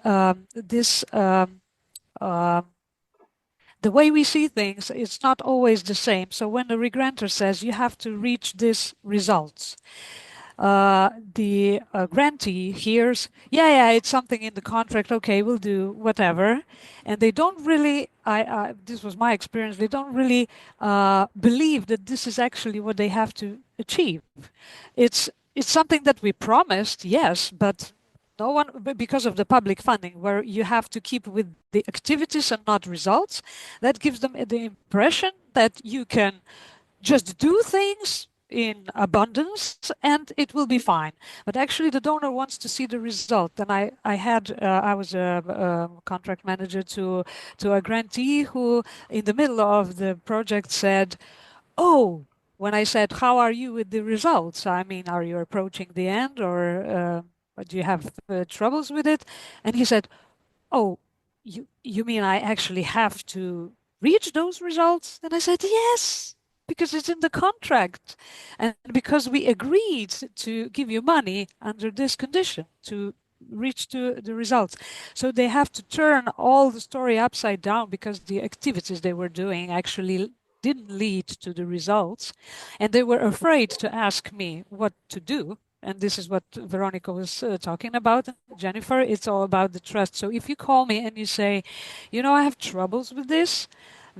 the way we see things, it's not always the same. So when the regranter says you have to reach these results, the grantee hears, yeah, it's something in the contract, okay, we'll do whatever. And they don't really, this was my experience, they don't really believe that this is actually what they have to achieve. It's something that we promised, yes, but no one, because of the public funding, where you have to keep with the activities and not results, that gives them the impression that you can just do things in abundance and it will be fine. But actually the donor wants to see the result. And I was a contract manager to a grantee who in the middle of the project said, oh, when I said, how are you with the results? I mean, are you approaching the end or do you have troubles with it? And he said, oh, you mean I actually have to reach those results? And I said, yes, because it's in the contract and because we agreed to give you money under this condition to reach to the results. So they have to turn all the story upside down because the activities they were doing actually didn't lead to the results. And they were afraid to ask me what to do. And this is what Veronica was talking about. Jennifer, it's all about the trust. So if you call me and you say, you know, I have troubles with this,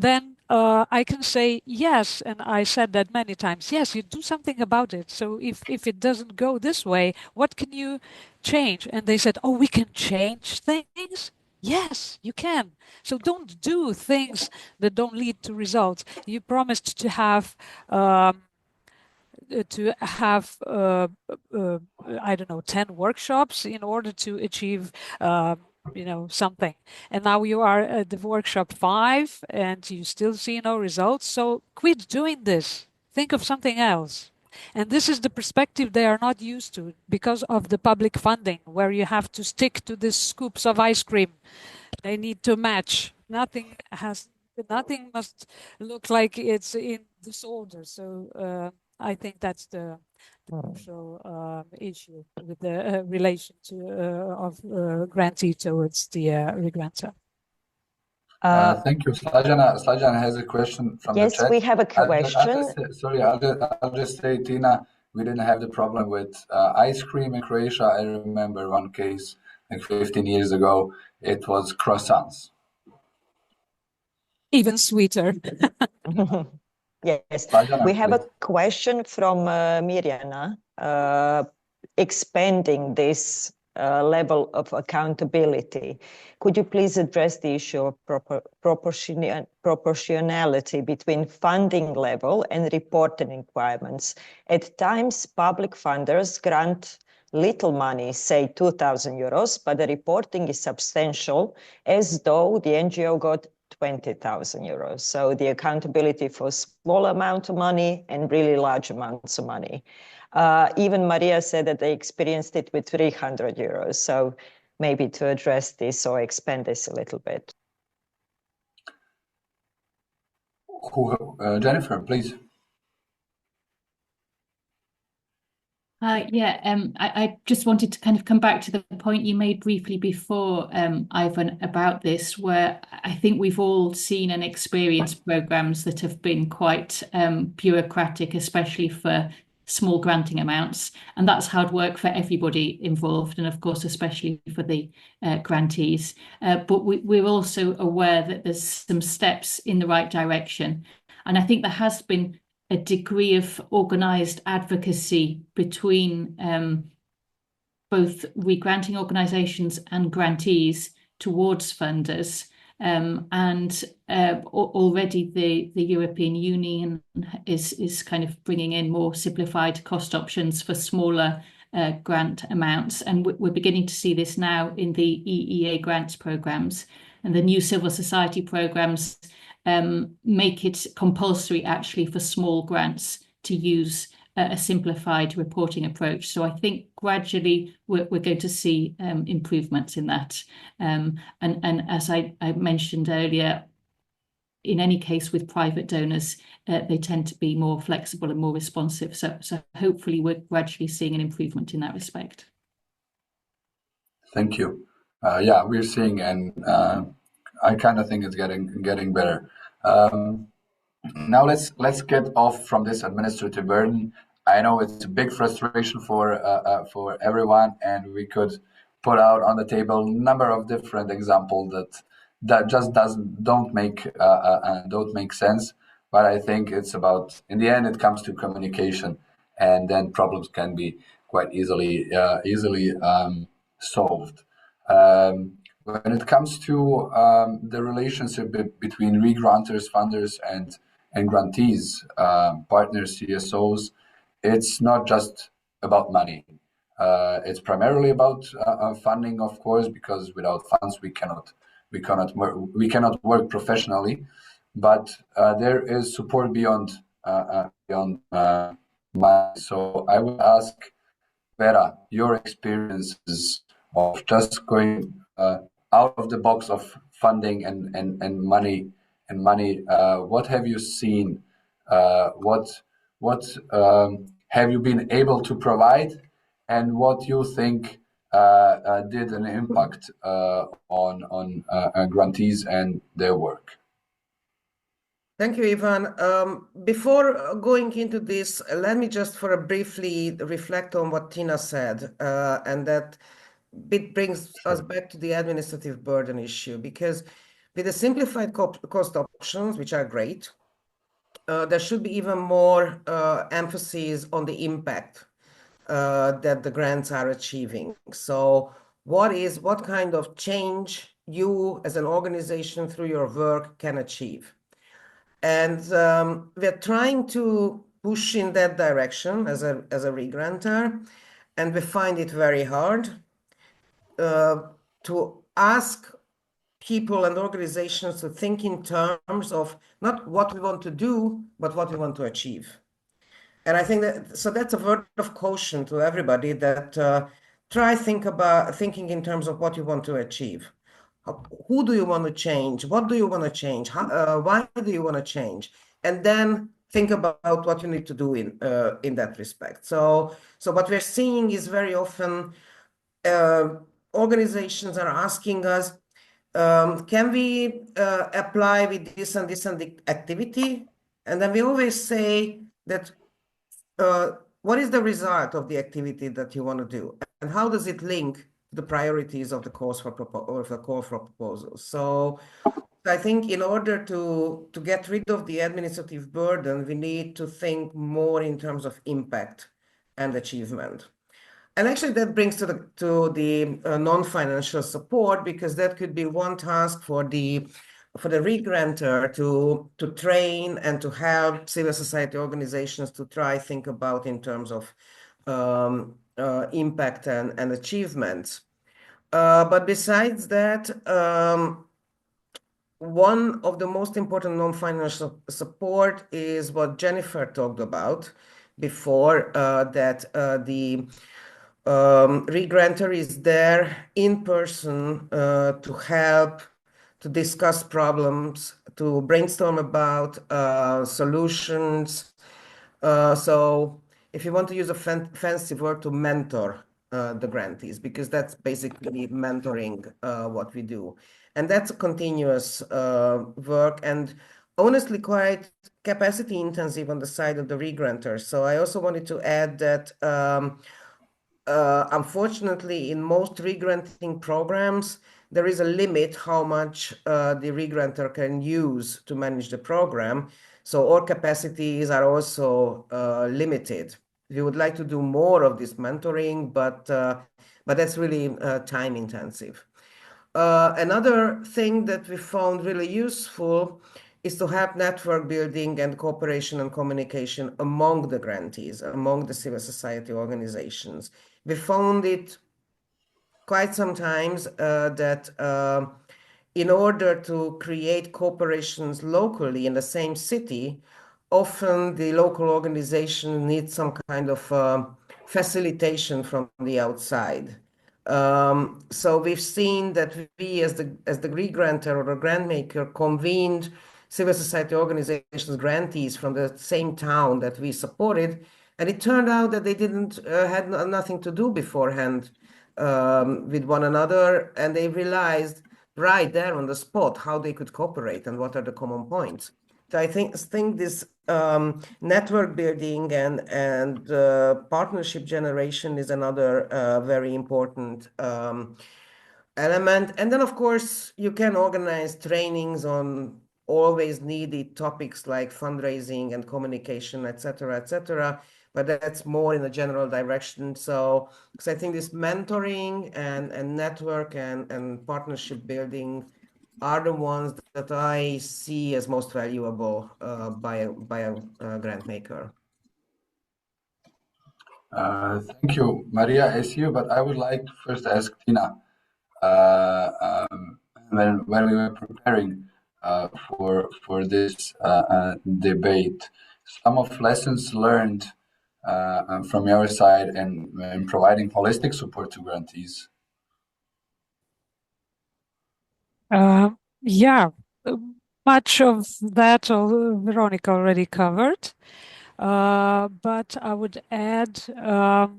then I can say yes, and I said that many times, yes, you do something about it. So if it doesn't go this way, what can you change? And they said, oh, we can change things? Yes, you can. So don't do things that don't lead to results. You promised to have I don't know, 10 workshops in order to achieve something, and now you are at the workshop 5 and you still see no results. So quit doing this, think of something else. And this is the perspective they are not used to because of the public funding, where you have to stick to these scoops of ice cream. They need to match. Nothing must look like it's in disorder. So I think that's the crucial issue with the relation of grantee towards the regranter. Thank you. Slađana has a question from the chat. Yes, we have a question. I'll just say, Tina, we didn't have the problem with ice cream in Croatia. I remember one case like 15 years ago. It was croissants. Even sweeter. Yes, Slađana, we have a please. question from Mirjana, expanding this level of accountability. Could you please address the issue of proportionality between funding level and reporting requirements? At times, public funders grant little money, say 2,000 euros, but the reporting is substantial, as though the NGO got 20,000 euros. So the accountability for small amount of money and really large amounts of money. Even Maria said that they experienced it with 300 euros. So maybe to address this or expand this a little bit. Jennifer, please. I just wanted to kind of come back to the point you made briefly before, Ivan, about this, where I think we've all seen and experienced programs that have been quite bureaucratic, especially for small granting amounts, and that's hard work for everybody involved, and of course especially for the grantees, but we're also aware that there's some steps in the right direction, and I think there has been a degree of organised advocacy between both regranting organisations and grantees towards funders. Already the European Union is kind of bringing in more simplified cost options for smaller grant amounts. And we're beginning to see this now in the EEA grants programmes, and the new civil society programmes make it compulsory actually for small grants to use a simplified reporting approach. So I think gradually we're going to see improvements in that. And as I mentioned earlier, in any case with private donors, they tend to be more flexible and more responsive. So hopefully we're gradually seeing an improvement in that respect. Thank you. Yeah, we're seeing, and I kind of think it's getting better. Now let's get off from this administrative burden. I know it's a big frustration for everyone, and we could put out on the table a number of different examples that just don't make sense. But I think it's about, in the end, it comes to communication, and then problems can be quite easily solved. When it comes to the relationship between regranters, funders, and grantees, partners, CSOs, it's not just about money. It's primarily about funding, of course, because without funds we cannot work professionally. But there is support beyond money. So I would ask Vera, your experiences of just going out of the box of funding and money. What have you seen? What have you been able to provide, and what you think did an impact on grantees and their work? Thank you, Ivan. Before going into this, let me just briefly reflect on what Tina said, and that it brings us back to the administrative burden issue, because with the simplified cost options, which are great, there should be even more emphasis on the impact that the grants are achieving. So what kind of change you as an organization through your work can achieve? And we're trying to push in that direction as a re-grantor, and we find it very hard to ask people and organizations to think in terms of not what we want to do, but what we want to achieve. And I think that's a word of caution to everybody, that try thinking in terms of what you want to achieve. Who do you want to change? What do you want to change? Why do you want to change? And then think about what you need to do in that respect. So what we're seeing is very often organizations are asking us, can we apply with this and this and the activity? And then we always say that what is the result of the activity that you want to do, and how does it link to the priorities of the calls for proposals? So I think in order to get rid of the administrative burden, we need to think more in terms of impact and achievement. And actually that brings to the non-financial support, because that could be one task for the re-grantor to train and to help civil society organizations to try think about in terms of impact and achievements. But besides that, one of the most important non-financial support is what Jennifer talked about before, that the re-grantor is there in person to help, to discuss problems, to brainstorm about solutions. So if you want to use a fancy word, to mentor the grantees, because that's basically mentoring what we do. And that's a continuous work, and honestly quite capacity intensive on the side of the re-grantor. So I also wanted to add that unfortunately, in most re-granting programs, there is a limit how much the re-grantor can use to manage the program. So our capacities are also limited. We would like to do more of this mentoring, but that's really time intensive. Another thing that we found really useful is to have network building and cooperation and communication among the grantees, among the civil society organizations. We found it quite sometimes that in order to create cooperations locally in the same city, often the local organization needs some kind of facilitation from the outside. So we've seen that we, as the re-grantor or the grant maker, convened civil society organizations, grantees from the same town that we supported, and it turned out that they had nothing to do beforehand with one another, and they realized right there on the spot how they could cooperate and what are the common points. So I think this network building and partnership generation is another very important element. And then, of course, you can organize trainings on always needed topics like fundraising and communication, etc., etc. But that's more in a general direction. So, because I think this mentoring and network and partnership building are the ones that I see as most valuable by a grant maker. Thank you, Maria. I see you, but I would like to first ask Tina. When we were preparing for this debate, some of lessons learned from your side and providing holistic support to grantees. Yeah, much of that Veronica already covered, but I would add the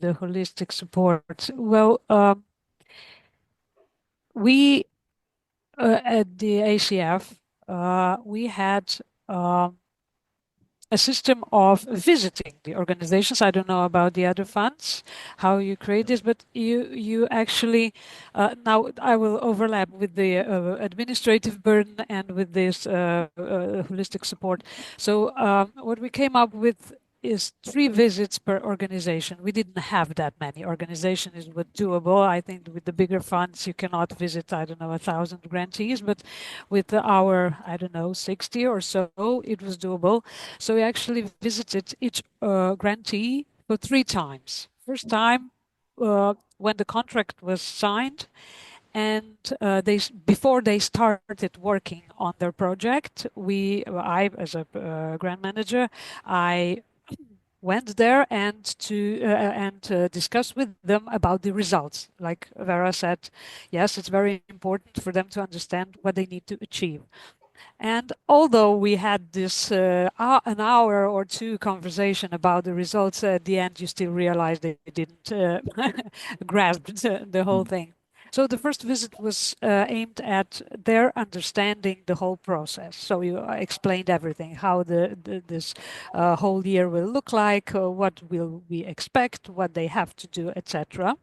holistic support. Well, we at the ACF, we had a system of visiting the organizations. I don't know about the other funds, how you create this, but you actually, now I will overlap with the administrative burden and with this holistic support. So what we came up with is 3 visits per organization. We didn't have that many. Organization is what doable. I think with the bigger funds, you cannot visit, I don't know, 1,000 grantees, but with our, I don't know, 60 or so, it was doable. So we actually visited each grantee for 3 times. First time when the contract was signed, and before they started working on their project, I as a grant manager, I went there and discussed with them about the results. Like Vera said, yes, it's very important for them to understand what they need to achieve. And although we had this an hour or 2 conversation about the results, at the end you still realize they didn't grasp the whole thing. So the first visit was aimed at their understanding the whole process. So you explained everything, how this whole year will look like, what will we expect, what they have to do, etc.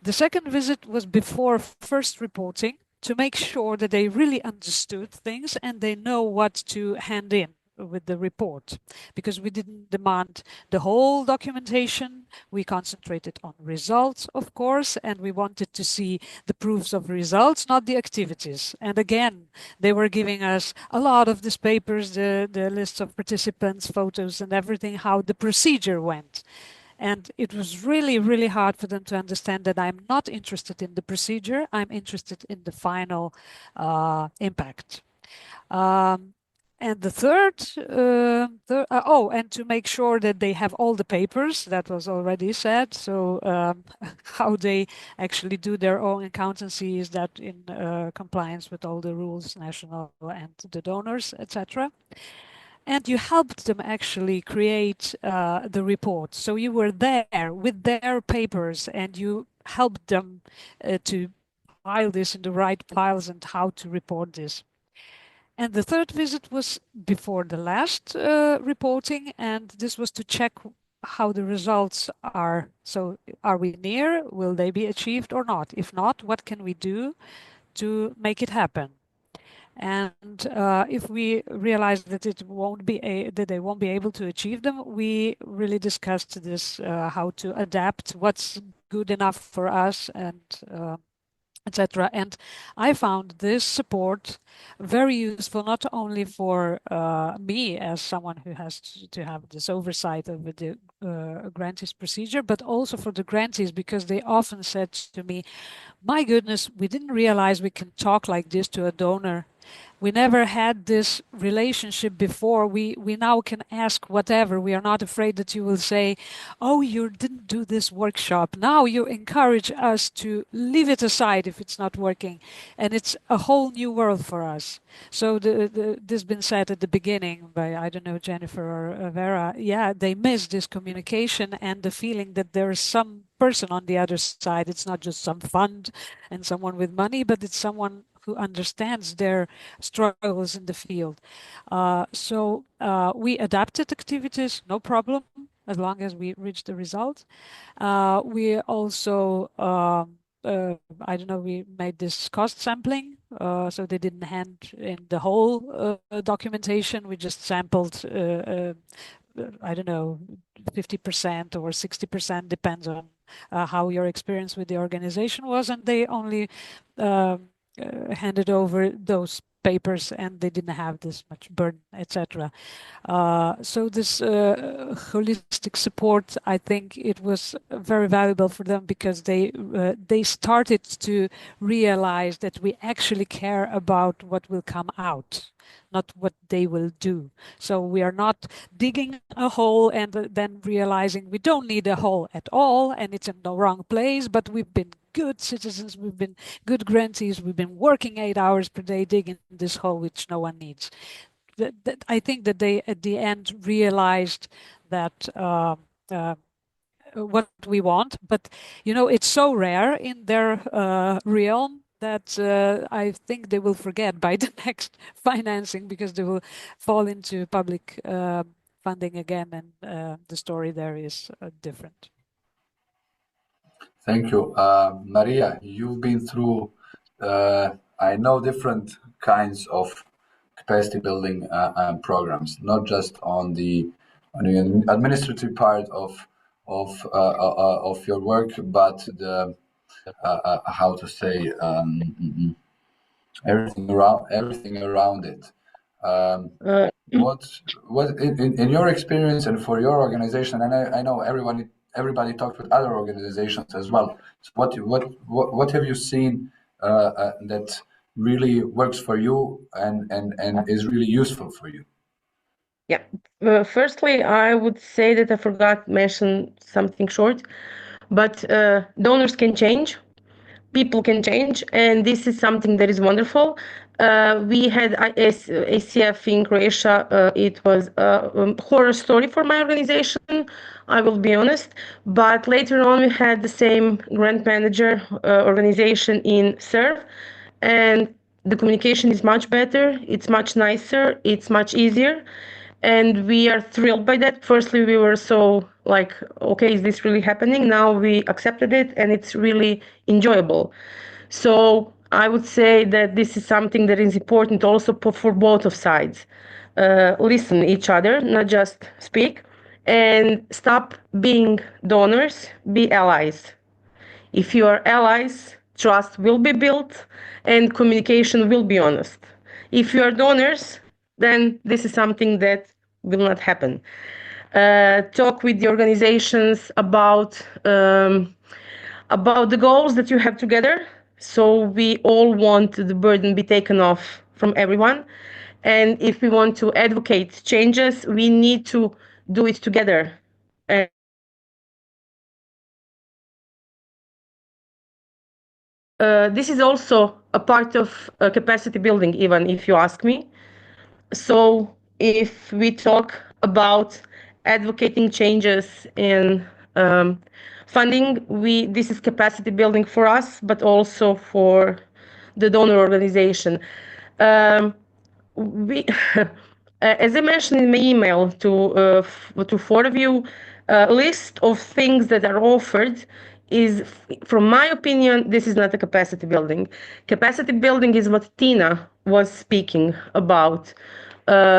The second visit was before first reporting, to make sure that they really understood things and they know what to hand in with the report, because we didn't demand the whole documentation. We concentrated on results, of course, and we wanted to see the proofs of results, not the activities. And again, they were giving us a lot of these papers, the lists of participants, photos and everything, how the procedure went. And it was really, really hard for them to understand that I'm not interested in the procedure. I'm interested in the final impact. And the third, and to make sure that they have all the papers, that was already said. So how they actually do their own accountancy, is that in compliance with all the rules, national and the donors, etc. And you helped them actually create the report. So you were there with their papers and you helped them to file this in the right files and how to report this. And the third visit was before the last reporting, and this was to check how the results are. So are we near? Will they be achieved or not? If not, what can we do to make it happen? And if we realize that they won't be able to achieve them, we really discussed this, how to adapt, what's good enough for us, and etc. And I found this support very useful, not only for me as someone who has to have this oversight of the grantees procedure, but also for the grantees, because they often said to me, my goodness, we didn't realize we can talk like this to a donor. We never had this relationship before. We now can ask whatever. We are not afraid that you will say, oh, you didn't do this workshop. Now you encourage us to leave it aside if it's not working. And it's a whole new world for us. So this has been said at the beginning by, I don't know, Jennifer or Vera. Yeah, they miss this communication and the feeling that there is some person on the other side. It's not just some fund and someone with money, but it's someone who understands their struggles in the field. So we adapted activities, no problem, as long as we reach the result. We also, I don't know, we made this cost sampling, so they didn't hand in the whole documentation. We just sampled, I don't know, 50% or 60%, depends on how your experience with the organization was, and they only handed over those papers, and they didn't have this much burden, etc. So this holistic support, I think it was very valuable for them, because they started to realize that we actually care about what will come out, not what they will do. So we are not digging a hole and then realizing we don't need a hole at all and it's in the wrong place, but we've been good citizens, we've been good grantees, we've been working 8 hours per day digging this hole which no one needs. I think that they at the end realized that what we want, but you know, it's so rare in their realm that I think they will forget by the next financing, because they will fall into public funding again, and the story there is different. Thank you. Maria, you've been through, I know, different kinds of capacity building programs, not just on the administrative part of your work, but the how to say everything around it. What in your experience and for your organization, and I know everybody talked with other organizations as well. So what have you seen that really works for you and is really useful for you? Yeah. Firstly, I would say that I forgot to mention something short, but donors can change, people can change, and this is something that is wonderful. We had ACF in Croatia. It was a horror story for my organization, I will be honest. But later on, we had the same grant manager organization in CERV, and the communication is much better. It's much nicer. It's much easier. And we are thrilled by that. Firstly, we were so like, okay, is this really happening? Now we accepted it, and it's really enjoyable. So I would say that this is something that is important also for both of sides. Listen each other, not just speak, and stop being donors, be allies. If you are allies, trust will be built and communication will be honest. If you are donors, then this is something that will not happen. Talk with the organizations about the goals that you have together. So we all want the burden be taken off from everyone. And if we want to advocate changes, we need to do it together. This is also a part of capacity building, even if you ask me. So if we talk about advocating changes in funding, this is capacity building for us, but also for the donor organization. As I mentioned in my email to four of you, a list of things that are offered is, from my opinion, this is not a capacity building. Capacity building is what Tina was speaking about,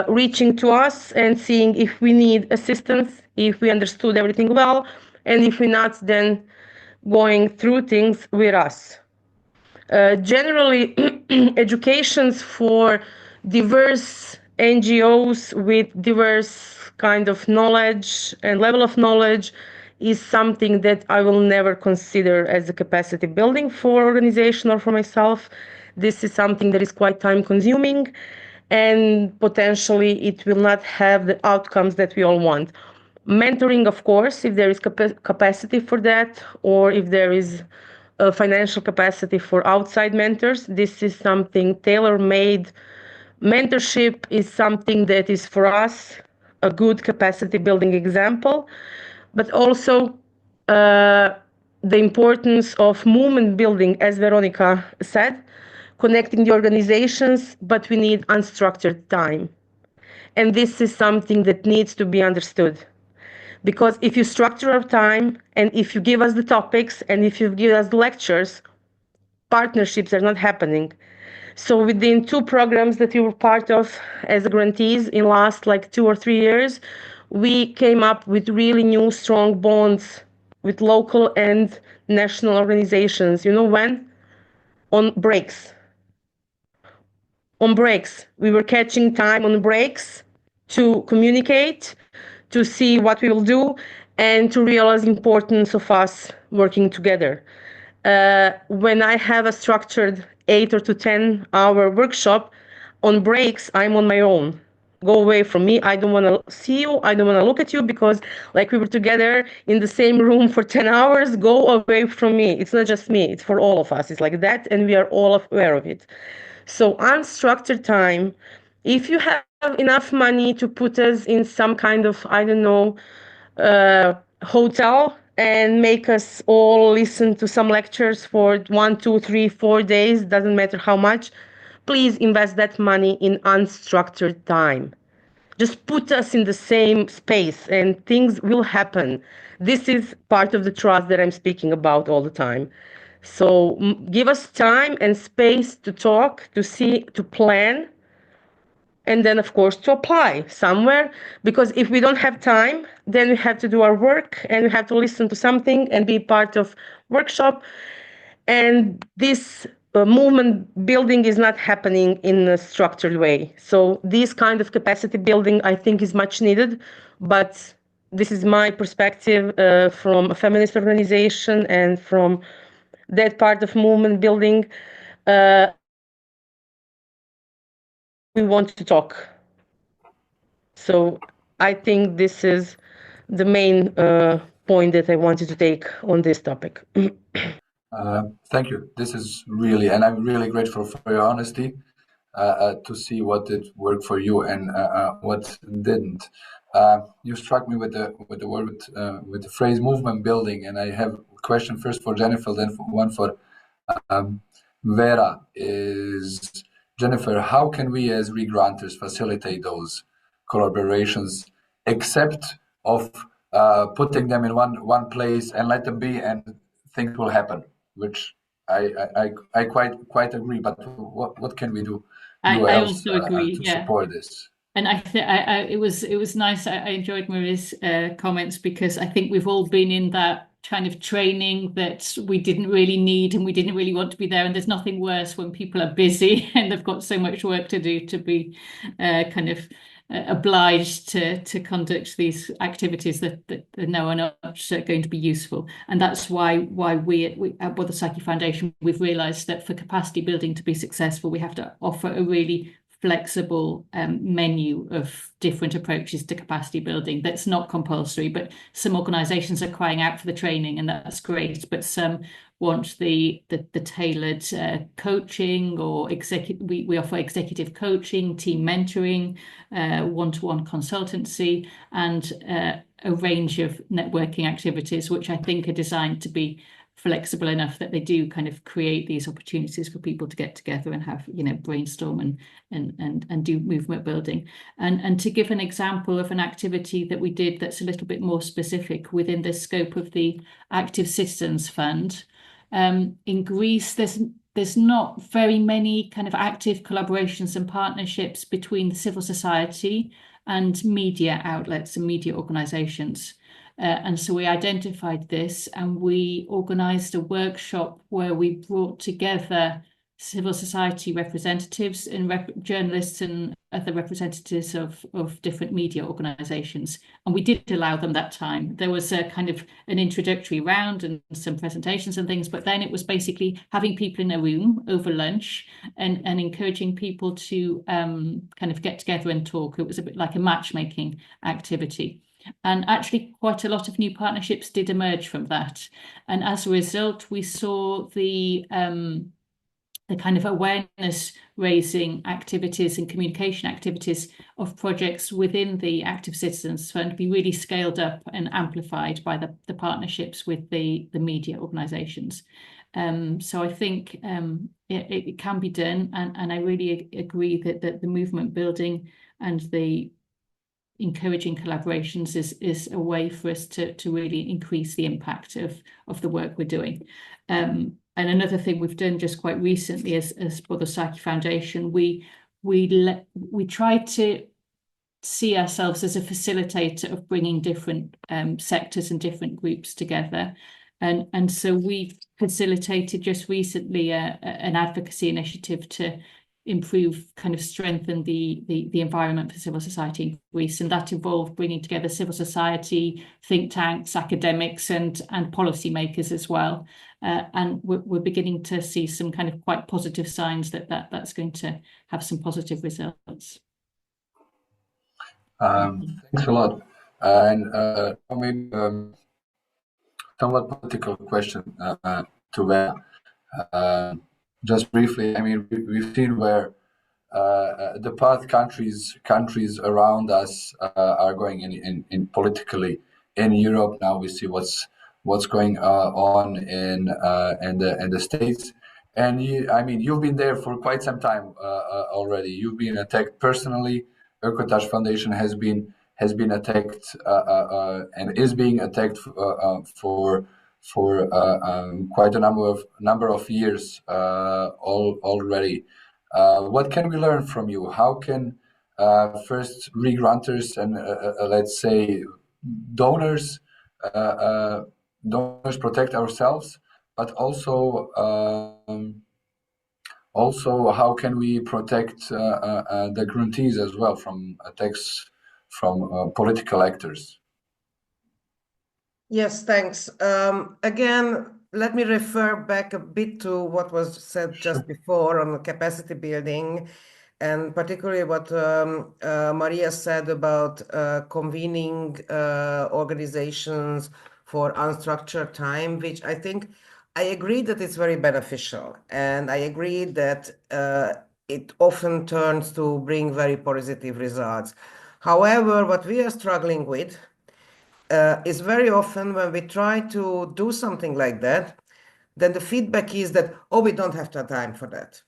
reaching to us and seeing if we need assistance, if we understood everything well, and if we're not, then going through things with us. Generally, educations for diverse NGOs with diverse kind of knowledge and level of knowledge is something that I will never consider as a capacity building for organization or for myself. This is something that is quite time consuming, and potentially it will not have the outcomes that we all want. Mentoring, of course, if there is capacity for that, or if there is a financial capacity for outside mentors, this is something tailor-made. Mentorship is something that is for us a good capacity building example, but also the importance of movement building, as Veronica said, connecting the organizations, but we need unstructured time. And this is something that needs to be understood. Because if you structure our time, and if you give us the topics, and if you give us the lectures, partnerships are not happening. So within two programs that we were part of as grantees in last 2 or 3 years, we came up with really new strong bonds with local and national organizations. You know when? On breaks. On breaks. We were catching time on breaks to communicate, to see what we will do, and to realize the importance of us working together. When I have a structured 8 or to 10 hour workshop, on breaks, I'm on my own. Go away from me. I don't want to see you. I don't want to look at you, because we were together in the same room for 10 hours. Go away from me. It's not just me. It's for all of us. It's like that, and we are all aware of it. So unstructured time, if you have enough money to put us in some kind of, hotel and make us all listen to some lectures for 1, 2, 3, 4 days, doesn't matter how much, please invest that money in unstructured time. just put us in the same space and things will happen. This is part of the trust that I'm speaking about all the time. So give us time and space to talk, to see, to plan, and then of course to apply somewhere, because if we don't have time, then we have to do our work and we have to listen to something and be part of workshop. And this movement building is not happening in a structured way. So this kind of capacity building, I think, is much needed. But this is my perspective from a feminist organization and from that part of movement building. We want to talk. So I think this is the main point that I wanted to take on this topic. Thank you. This is really, and I'm really grateful for your honesty to see what did work for you and what didn't. You struck me with the word with the phrase movement building, and I have a question first for Jennifer, then one for Vera. Is Jennifer, how can we as regranters facilitate those collaborations, except of putting them in one place and let them be, and things will happen? Which I quite agree. But what can we do? I also agree. To support this. And I think it was nice. I enjoyed Maria's comments, because I think we've all been in that kind of training that we didn't really need and we didn't really want to be there. And there's nothing worse when people are busy and they've got so much work to do to be kind of obliged to conduct these activities that know are not going to be useful. And that's why we at Bodossaki Foundation, we've realised that for capacity building to be successful, we have to offer a really flexible menu of different approaches to capacity building. That's not compulsory, but some organisations are crying out for the training, and that's great. But some want the tailored coaching, or we offer executive coaching, team mentoring, one-to-one consultancy, and a range of networking activities, which I think are designed to be flexible enough that they do kind of create these opportunities for people to get together and have, brainstorm and do movement building. And to give an example of an activity that we did that's a little bit more specific within the scope of the Active Citizens Fund, in Greece, there's not very many kind of active collaborations and partnerships between the civil society and media outlets and media organisations. And so we identified this, and we organised a workshop where we brought together civil society representatives and journalists and other representatives of different media organisations. And we did allow them that time. There was a kind of an introductory round and some presentations and things, but then it was basically having people in a room over lunch and encouraging people to kind of get together and talk. It was a bit like a matchmaking activity. And actually quite a lot of new partnerships did emerge from that. And as a result, we saw the kind of awareness raising activities and communication activities of projects within the Active Citizens Fund be really scaled up and amplified by the partnerships with the media organisations. So I think it can be done, and I really agree that the movement building and the encouraging collaborations is a way for us to really increase the impact of the work we're doing. And another thing we've done just quite recently as Bodossaki Foundation, we try to see ourselves as a facilitator of bringing different sectors and different groups together. And so we've facilitated just recently an advocacy initiative to improve, kind of strengthen the environment for civil society in Greece, and that involved bringing together civil society, think tanks, academics, and policymakers as well. And we're beginning to see some kind of quite positive signs that's going to have some positive results. Thanks a lot. And maybe somewhat political question to Vera. Just briefly, I mean, we've seen where the path countries around us are going in politically. In Europe now, we see what's going on in the States. And I mean, you've been there for quite some time already. You've been attacked personally Ökotárs Foundation has been attacked and is being attacked for quite a number of years already. What can we learn from you? How can first re-granters and let's say donors protect ourselves, but also how can we protect the grantees as well from attacks from political actors? Yes, thanks. Again, let me refer back a bit to what was said just before on capacity building, and particularly what Maria said about convening organizations for unstructured time, which I think I agree that it's very beneficial. And I agree that it often turns to bring very positive results. However, what we are struggling with is very often when we try to do something like that, then the feedback is that, oh, we don't have the time for that.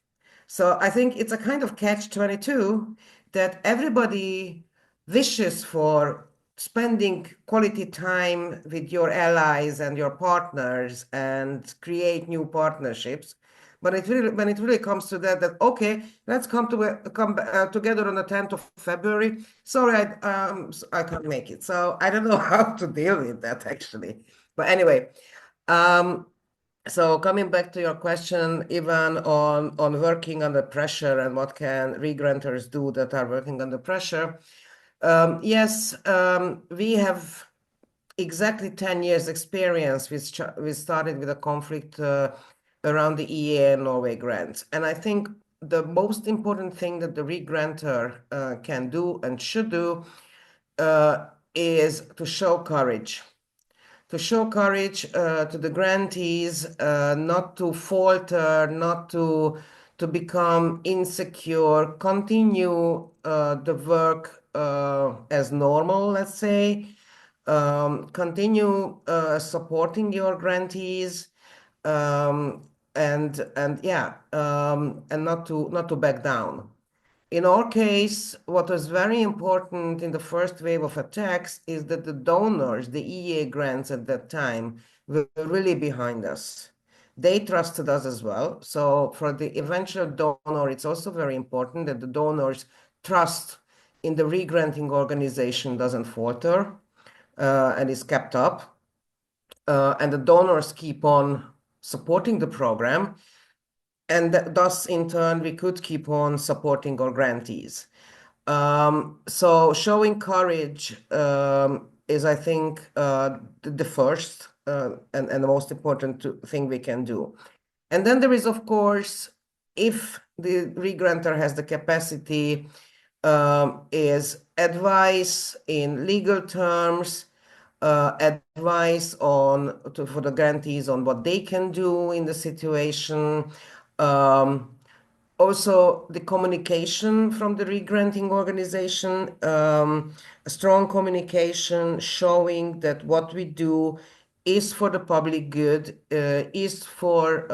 So I think it's a kind of catch-22 that everybody wishes for spending quality time with your allies and your partners and create new partnerships. But when it really comes to that okay, let's come together on the 10th of February. Sorry, I can't make it. So I don't know how to deal with that actually. But anyway, so coming back to your question, Ivan, on working under pressure and what can re-granters do that are working under pressure. Yes, we have exactly 10 years experience. We started with a conflict around the EA and Norway grants. And I think the most important thing that the re-granter can do and should do is to show courage. To show courage to the grantees, not to falter, not to become insecure, continue the work as normal, let's say, continue supporting your grantees, and not to back down. In our case, what was very important in the first wave of attacks is that the donors, the EA grants at that time, were really behind us. They trusted us as well. So for the eventual donor, it's also very important that the donor's trust in the re-granting organization doesn't falter and is kept up. And the donors keep on supporting the program. And thus, in turn, we could keep on supporting our grantees. So showing courage is, I think, the first and the most important thing we can do. And then there is, of course, if the re-granter has the capacity, is advice in legal terms, advice for the grantees on what they can do in the situation. Also, the communication from the re-granting organization, a strong communication showing that what we do is for the public good, is for,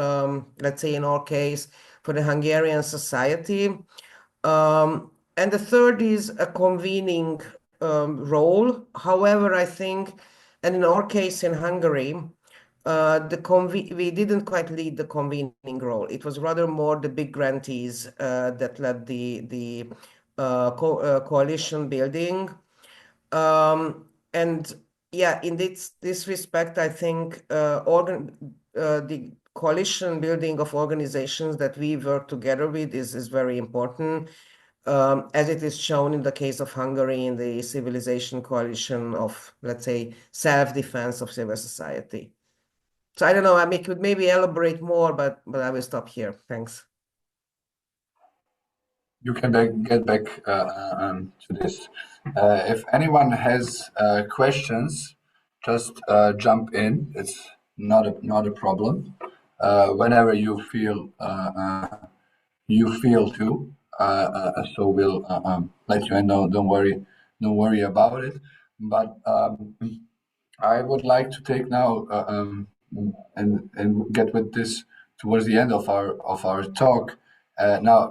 let's say in our case, for the Hungarian society. And the third is a convening role. However, I think, and in our case in Hungary, we didn't quite lead the convening role. It was rather more the big grantees that led the coalition building. And yeah, in this respect, I think the coalition building of organizations that we work together with is very important. As it is shown in the case of Hungary in the civilization coalition of, let's say, self-defense of civil society. So I don't know, I could maybe elaborate more, but I will stop here. Thanks. You can get back to this. If anyone has questions, just jump in. It's not a problem. Whenever you feel to. So we'll let you know. Don't worry about it. But I would like to take now and get with this towards the end of our talk. Now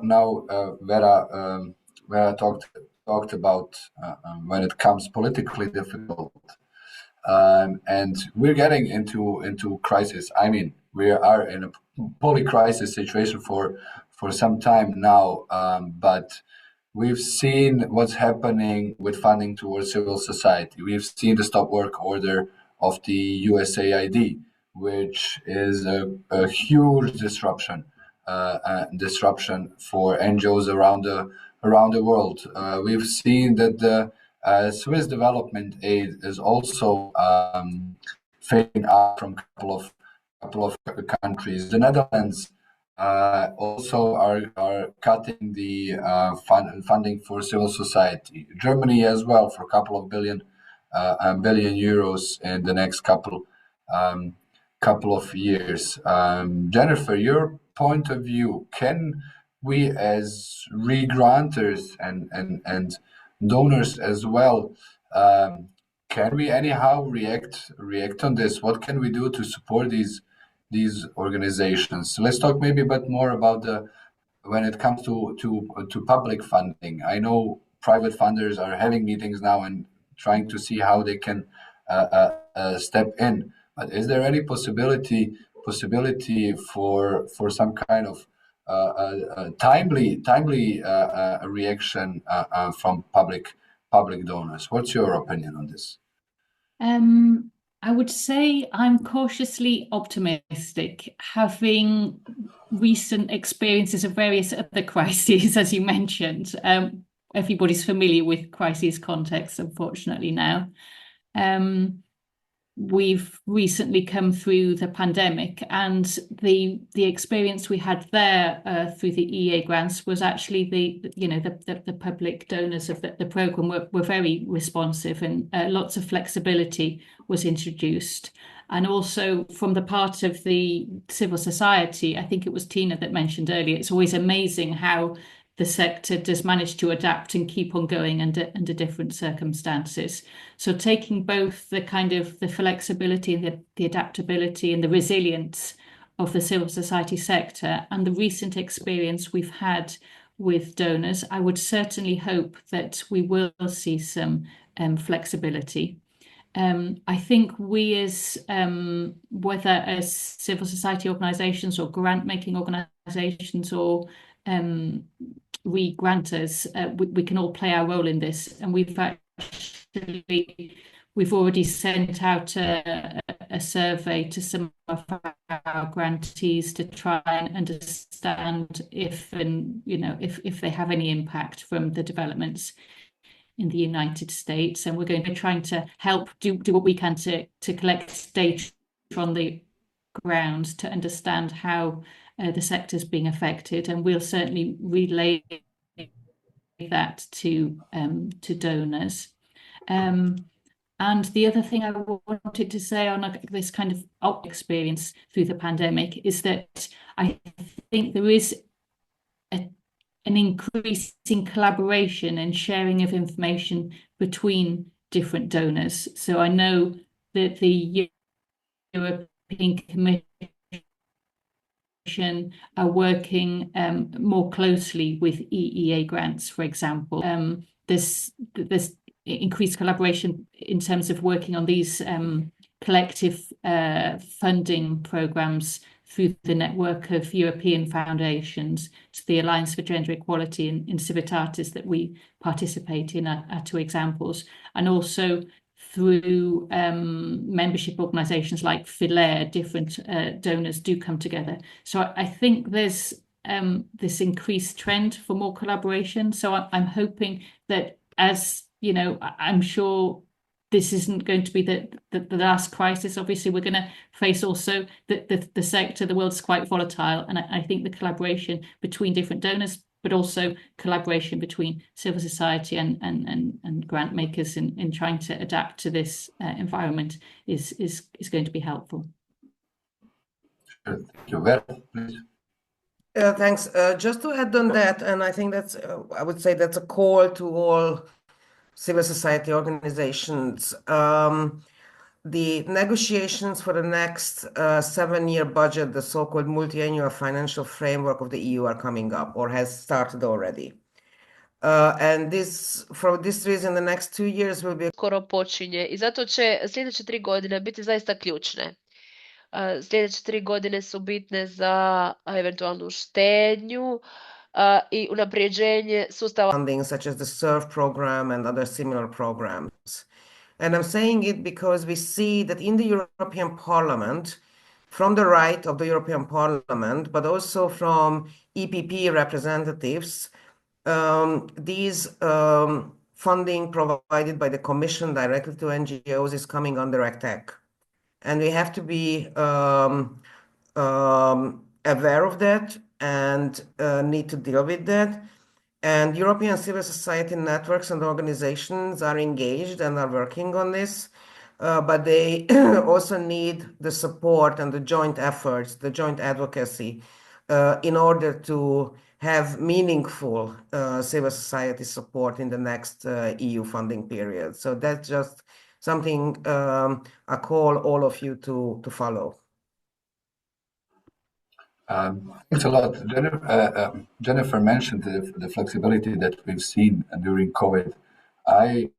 Vera talked talked about when it comes politically difficult. And we're getting into crisis. I mean, we are in a poly-crisis situation for some time now, but we've seen what's happening with funding towards civil society. We've seen the stop work order of the USAID, which is a huge disruption for NGOs around the world. We've seen that the Swiss development aid is also fading out from a couple of countries. The Netherlands also are cutting the funding for civil society. Germany as well, for a couple of billion euros in the next couple of years. Jennifer, your point of view, can we as re-granters and donors as well, can we anyhow react on this? What can we do to support these organizations? Let's talk maybe a bit more about when it comes to public funding. I know private funders are having meetings now and trying to see how they can step in. But is there any possibility for some kind of timely reaction from public donors? What's your opinion on this? I would say I'm cautiously optimistic, having recent experiences of various other crises, as you mentioned. Everybody's familiar with crisis context, unfortunately, now. We've recently come through the pandemic, and the experience we had there through the EA grants was actually the public donors of the program were very responsive, and lots of flexibility was introduced. And also from the part of the civil society, I think it was Tina that mentioned earlier, it's always amazing how the sector does manage to adapt and keep on going under different circumstances. So taking both the kind of the flexibility and the adaptability and the resilience of the civil society sector and the recent experience we've had with donors, I would certainly hope that we will see some flexibility. I think we as, whether as civil society organisations or grant-making organisations or re-granters, we can all play our role in this, and we've already sent out a survey to some of our grantees to try and understand if they have any impact from the developments in the United States, and we're going to be trying to help do what we can to collect data on the ground to understand how the sector is being affected, and we'll certainly relay that to donors. And the other thing I wanted to say on this kind of experience through the pandemic is that I think there is an increase in collaboration and sharing of information between different donors. So I know that the European Commission are working more closely with EEA grants, for example. There's increased collaboration in terms of working on these collective funding programs through the network of European foundations, to the Alliance for Gender Equality in Civitatis that we participate in are two examples, and also through membership organisations like FILER. Different donors do come together. So I think there's this increased trend for more collaboration. So I'm hoping that, as you know, I'm sure this isn't going to be the last crisis. Obviously, we're going to face also the sector. The world's quite volatile, and I think the collaboration between different donors, but also collaboration between civil society and grant makers in trying to adapt to this environment is going to be helpful. Thank you. Please. Thanks. Just to add on that, and I think that's, I would say that's a call to all civil society organizations. The negotiations for the next 7-year budget, the so-called multi-annual financial framework of the EU, are coming up or has started already. And for this reason, the next 2 years will be skoro počinje i zato će sljedeće 3 godine biti zaista ključne. Sljedeće 3 godine su bitne za eventualnu štednju i unapređenje sustava funding such as the CERV program and other similar programs. And I'm saying it because we see that in the European Parliament, from the right of the European Parliament, but also from EPP representatives, these funding provided by the Commission directly to NGOs is coming under attack. And we have to be aware of that and need to deal with that. And European civil society networks and organizations are engaged and are working on this, but they also need the support and the joint efforts, the joint advocacy, in order to have meaningful civil society support in the next EU funding period. So that's just something I call all of you to follow. Thanks a lot. Jennifer mentioned the flexibility that we've seen during COVID. I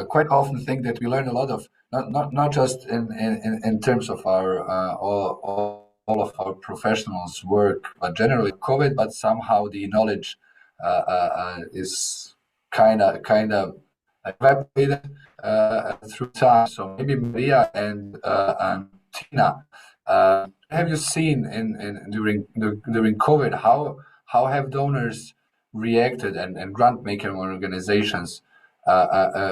quite often think that we learn a lot of, not just in terms of our all of our professionals' work, but generally COVID, but somehow the knowledge is kind of evaporated through time. So maybe Maria and Tina, have you seen during COVID how have donors reacted and grant making organizations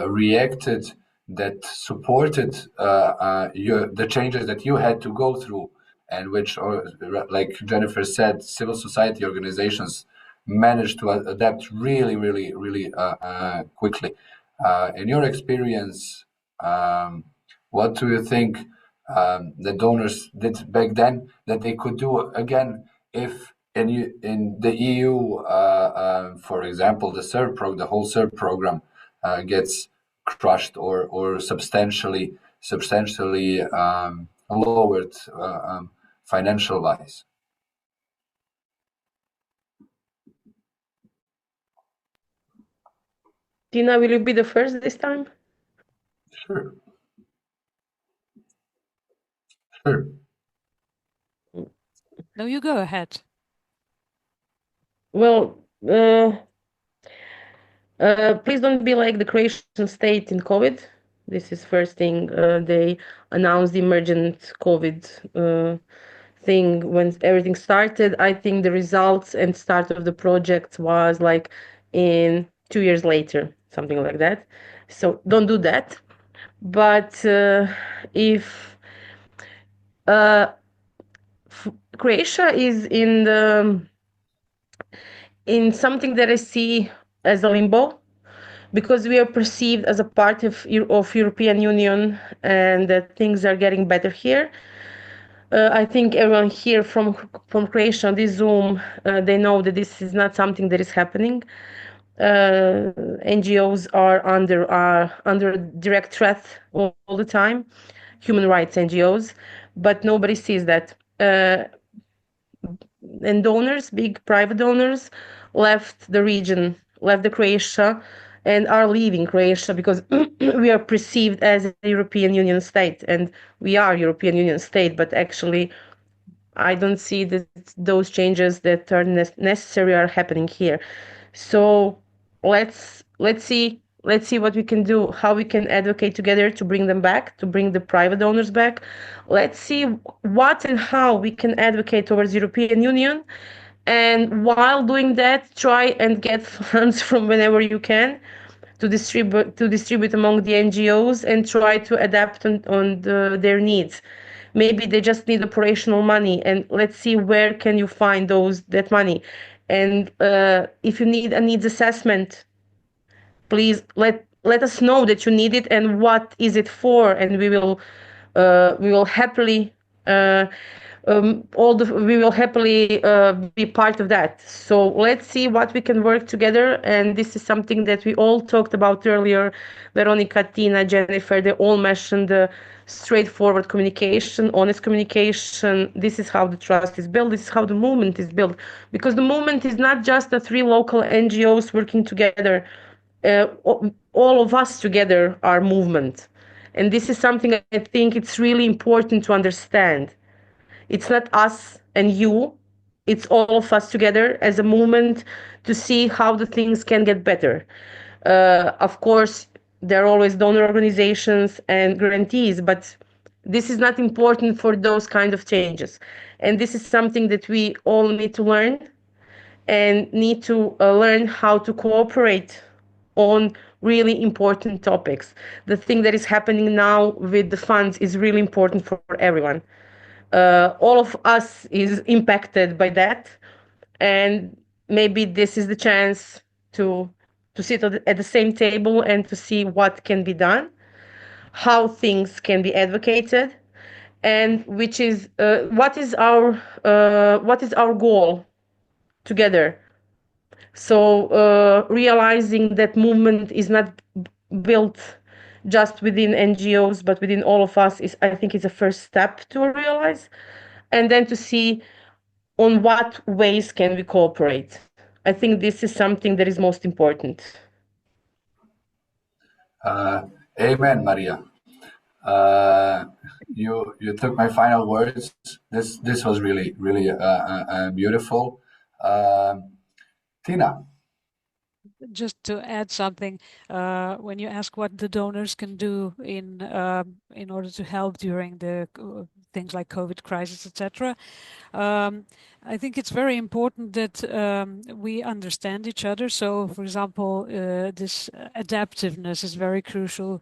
reacted that supported the changes that you had to go through, and which, like Jennifer said, civil society organizations managed to adapt really quickly. In your experience, what do you think the donors did back then that they could do again if in the EU, for example, the whole CERV program gets crushed or substantially lowered financial wise? Tina, will you be the first this time? Sure. No, you go ahead. Well, please don't be like the Croatian state in COVID. This is first thing. They announced the emergent COVID thing when everything started. I think the results and start of the project was like in 2 years later, something like that. So don't do that. But if Croatia is in something that I see as a limbo, because we are perceived as a part of European Union and that things are getting better here. I think everyone here from Croatia on this Zoom, they know that this is not something that is happening. NGOs are under direct threat all the time, human rights NGOs, but nobody sees that. And donors, big private donors, left the region, left the Croatia, and are leaving Croatia because we are perceived as a European Union state, and we are European Union state, but actually I don't see that those changes that are necessary are happening here. So let's see what we can do, how we can advocate together to bring them back, to bring the private donors back. Let's see what and how we can advocate towards European Union, and while doing that, try and get funds from whenever you can to distribute among the NGOs and try to adapt on their needs. Maybe they just need operational money, and let's see where can you find that money. And if you need a needs assessment, please let us know that you need it and what is it for, and we will happily we will happily be part of that. So let's see what we can work together. And this is something that we all talked about earlier. Veronica, Tina, Jennifer, they all mentioned the straightforward communication, honest communication. This is how the trust is built. This is how the movement is built. Because the movement is not just the 3 local NGOs working together. All of us together are movement. And this is something I think it's really important to understand. It's not us and you, it's all of us together as a movement to see how the things can get better. Of course, there are always donor organizations and grantees, but this is not important for those kind of changes. And this is something that we all need to learn and need to learn how to cooperate on really important topics. The thing that is happening now with the funds is really important for everyone. All of us is impacted by that, and maybe this is the chance to sit at the same table and to see what can be done, how things can be advocated, and what is our goal together. So realizing that movement is not built just within NGOs, but within all of us I think is a first step to realize, and then to see on what ways can we cooperate. I think this is something that is most important. Amen, Maria. You took my final words. This was really beautiful. Tina. Just to add something, when you ask what the donors can do in order to help during the things like COVID crisis, etc., I think it's very important that we understand each other. So, for example, this adaptiveness is very crucial.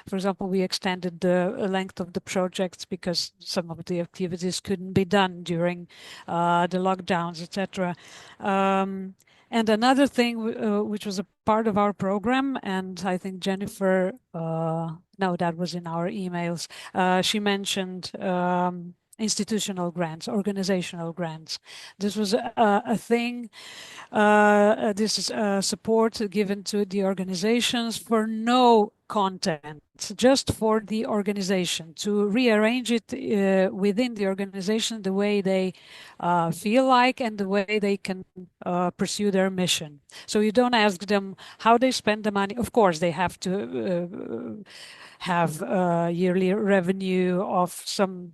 For example, we extended the length of the projects because some of the activities couldn't be done during the lockdowns, etc. And another thing which was a part of our program, and I think Jennifer, no, that was in our emails, she mentioned institutional grants, organizational grants. This was a thing, this is support given to the organizations for no content, just for the organization, to rearrange it within the organization the way they feel like and the way they can pursue their mission. So you don't ask them how they spend the money. Of course, they have to have yearly revenue of some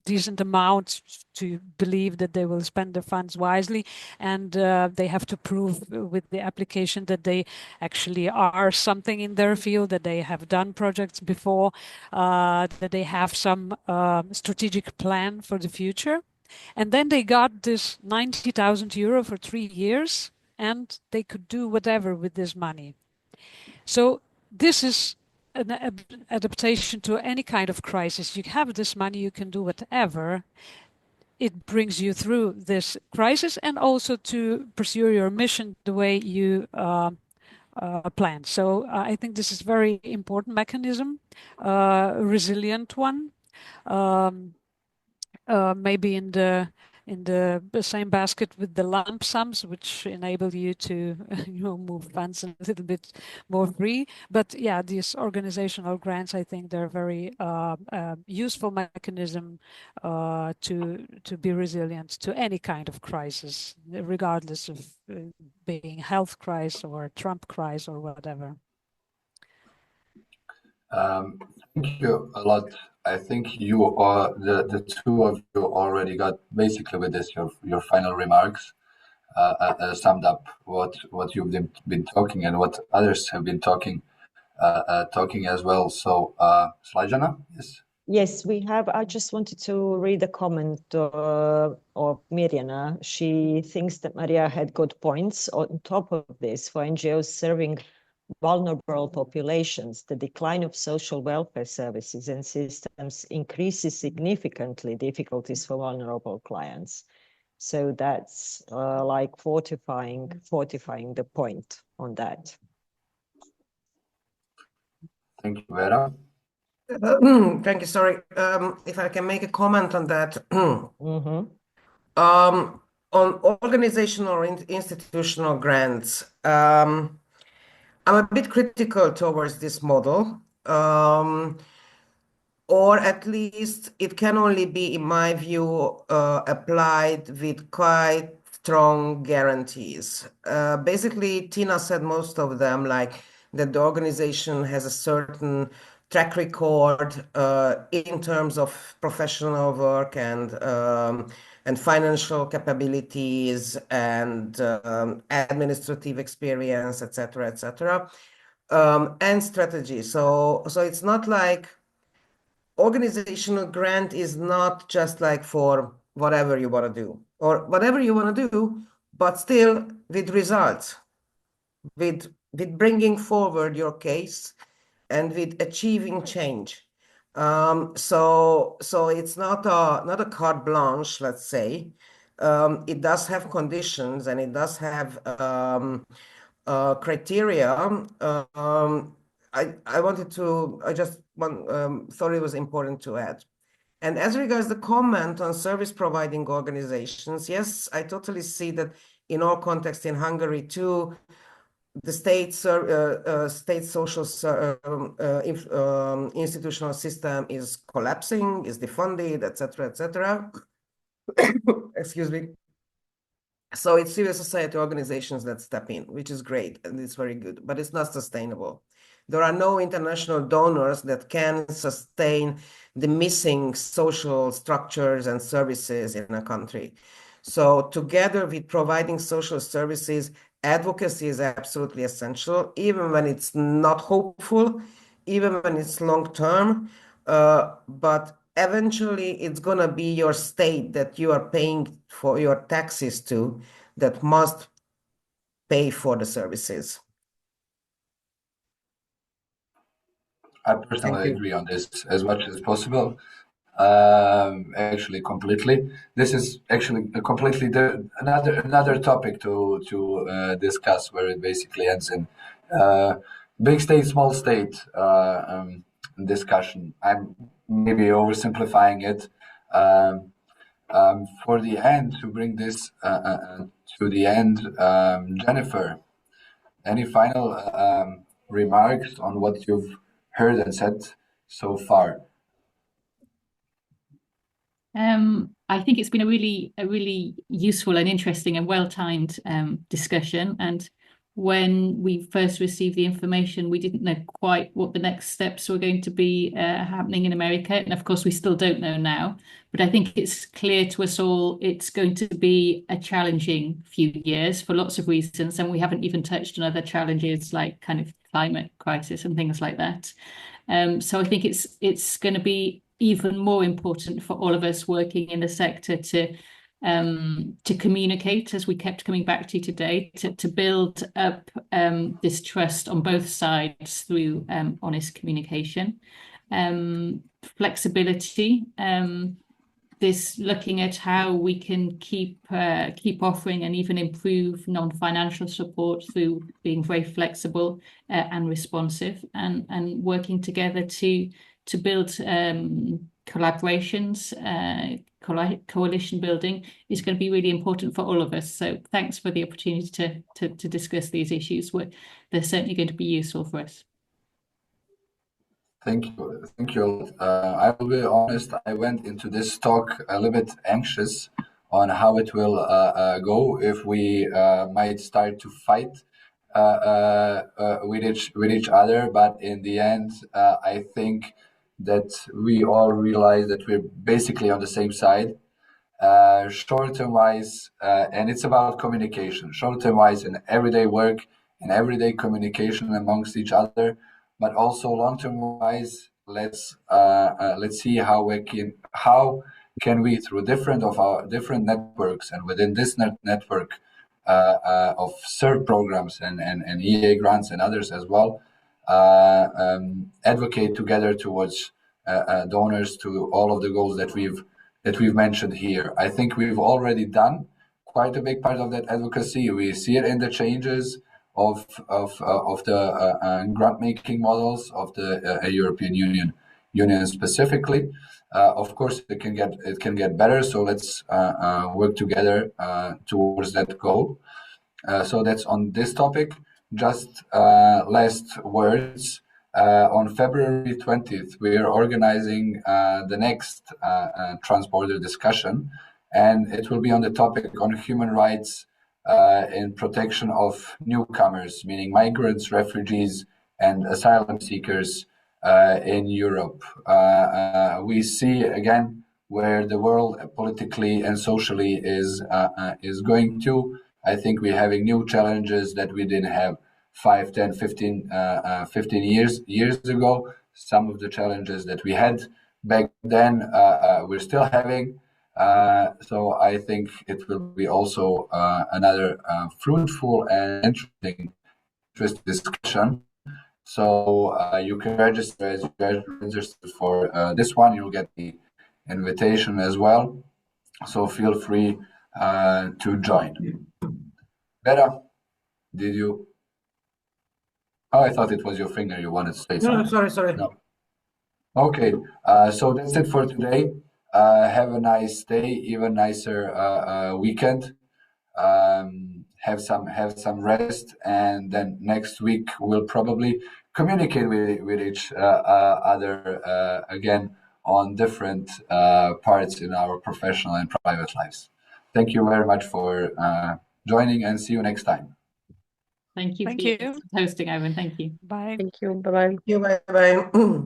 decent amount to believe that they will spend the funds wisely, and they have to prove with the application that they actually are something in their field, that they have done projects before, that they have some strategic plan for the future. And then they got this 90,000 euro for 3 years, and they could do whatever with this money. So this is an adaptation to any kind of crisis. You have this money, you can do whatever. It brings you through this crisis and also to pursue your mission the way you plan. So I think this is very important mechanism, resilient one. Maybe in the same basket with the lump sums, which enable you to move funds a little bit more free. But yeah, these organizational grants, I think they're very useful mechanism to be resilient to any kind of crisis, regardless of being health crisis or Trump crisis or whatever. Thank you a lot. I think you are the two of you already got basically with this your final remarks summed up what you've been talking and what others have been talking as well. So Slađana, yes. Yes, we have. I just wanted to read a comment of Mirjana. She thinks that Maria had good points. On top of this, for NGOs serving vulnerable populations, the decline of social welfare services and systems increases significantly difficulties for vulnerable clients. So that's like fortifying the point on that. Thank you, Vera. Thank you. Sorry. If I can make a comment on that. On organizational or institutional grants, I'm a bit critical towards this model. Or at least it can only be, in my view, applied with quite strong guarantees. Basically, Tina said most of them, like that the organization has a certain track record in terms of professional work and financial capabilities and administrative experience, etc., etc., and strategy. So it's not like organizational grant is not just like for whatever you want to do or whatever you want to do, but still with results, with bringing forward your case and with achieving change. So it's not a carte blanche, let's say. It does have conditions and it does have criteria. I just thought it was important to add. And as regards the comment on service providing organizations, yes, I totally see that in all contexts in Hungary too, the state social institutional system is collapsing, is defunded, etc., etc. Excuse me. So it's civil society organizations that step in, which is great and it's very good, but it's not sustainable. There are no international donors that can sustain the missing social structures and services in a country. So together with providing social services, advocacy is absolutely essential, even when it's not hopeful, even when it's long-term, but eventually it's going to be your state that you are paying for your taxes to that must pay for the services. I personally agree on this as much as possible. Actually, completely. This is actually a completely another topic to discuss, where it basically ends in big state, small state discussion. I'm maybe oversimplifying it. For the end, to bring this to the end, Jennifer, any final remarks on what you've heard and said so far? I think it's been a really useful and interesting and well-timed discussion. And when we first received the information, we didn't know quite what the next steps were going to be happening in America. And of course, we still don't know now. But I think it's clear to us all it's going to be a challenging few years for lots of reasons. And we haven't even touched on other challenges like kind of climate crisis and things like that. So I think it's going to be even more important for all of us working in the sector to communicate, as we kept coming back to today, to build up this trust on both sides through honest communication, flexibility, this looking at how we can keep offering and even improve non-financial support through being very flexible and responsive, and working together to build collaborations, coalition building is going to be really important for all of us. So thanks for the opportunity to discuss these issues. They're certainly going to be useful for us. Thank you. I will be honest, I went into this talk a little bit anxious on how it will go, if we might start to fight with each other. But in the end, I think that we all realize that we're basically on the same side, short-term wise, and it's about communication, short-term wise in everyday work and everyday communication amongst each other, but also long-term wise. Let's see how can we, through different networks, and within this network of CERV programs and EA grants and others as well, advocate together towards donors to all of the goals that we've mentioned here. I think we've already done quite a big part of that advocacy. We see it in the changes of the grant making models of the European Union, union specifically. Of course, it can get better. So let's work together towards that goal. So that's on this topic. Just last words. On February 20th, we are organizing the next transborder discussion, and it will be on the topic on human rights in protection of newcomers, meaning migrants, refugees, and asylum seekers in Europe. We see again where the world politically and socially is going to. I think we're having new challenges that we didn't have 5, 10, 15 years ago. Some of the challenges that we had back then, we're still having. So I think it will be also another fruitful and interesting discussion. So you can register as you register for this one. You'll get the invitation as well. So feel free to join. Vera, did you? Oh, I thought it was your finger. You wanted to say something. No, sorry. No. Okay, so that's it for today. Have a nice day, even nicer weekend. Have some rest, and then next week we'll probably communicate with each other again on different parts in our professional and private lives. Thank you very much for joining, and see you next time. Thank you Thank for you. hosting, Ivan. Thank you. Bye. Thank you. Bye-bye. Bye bye.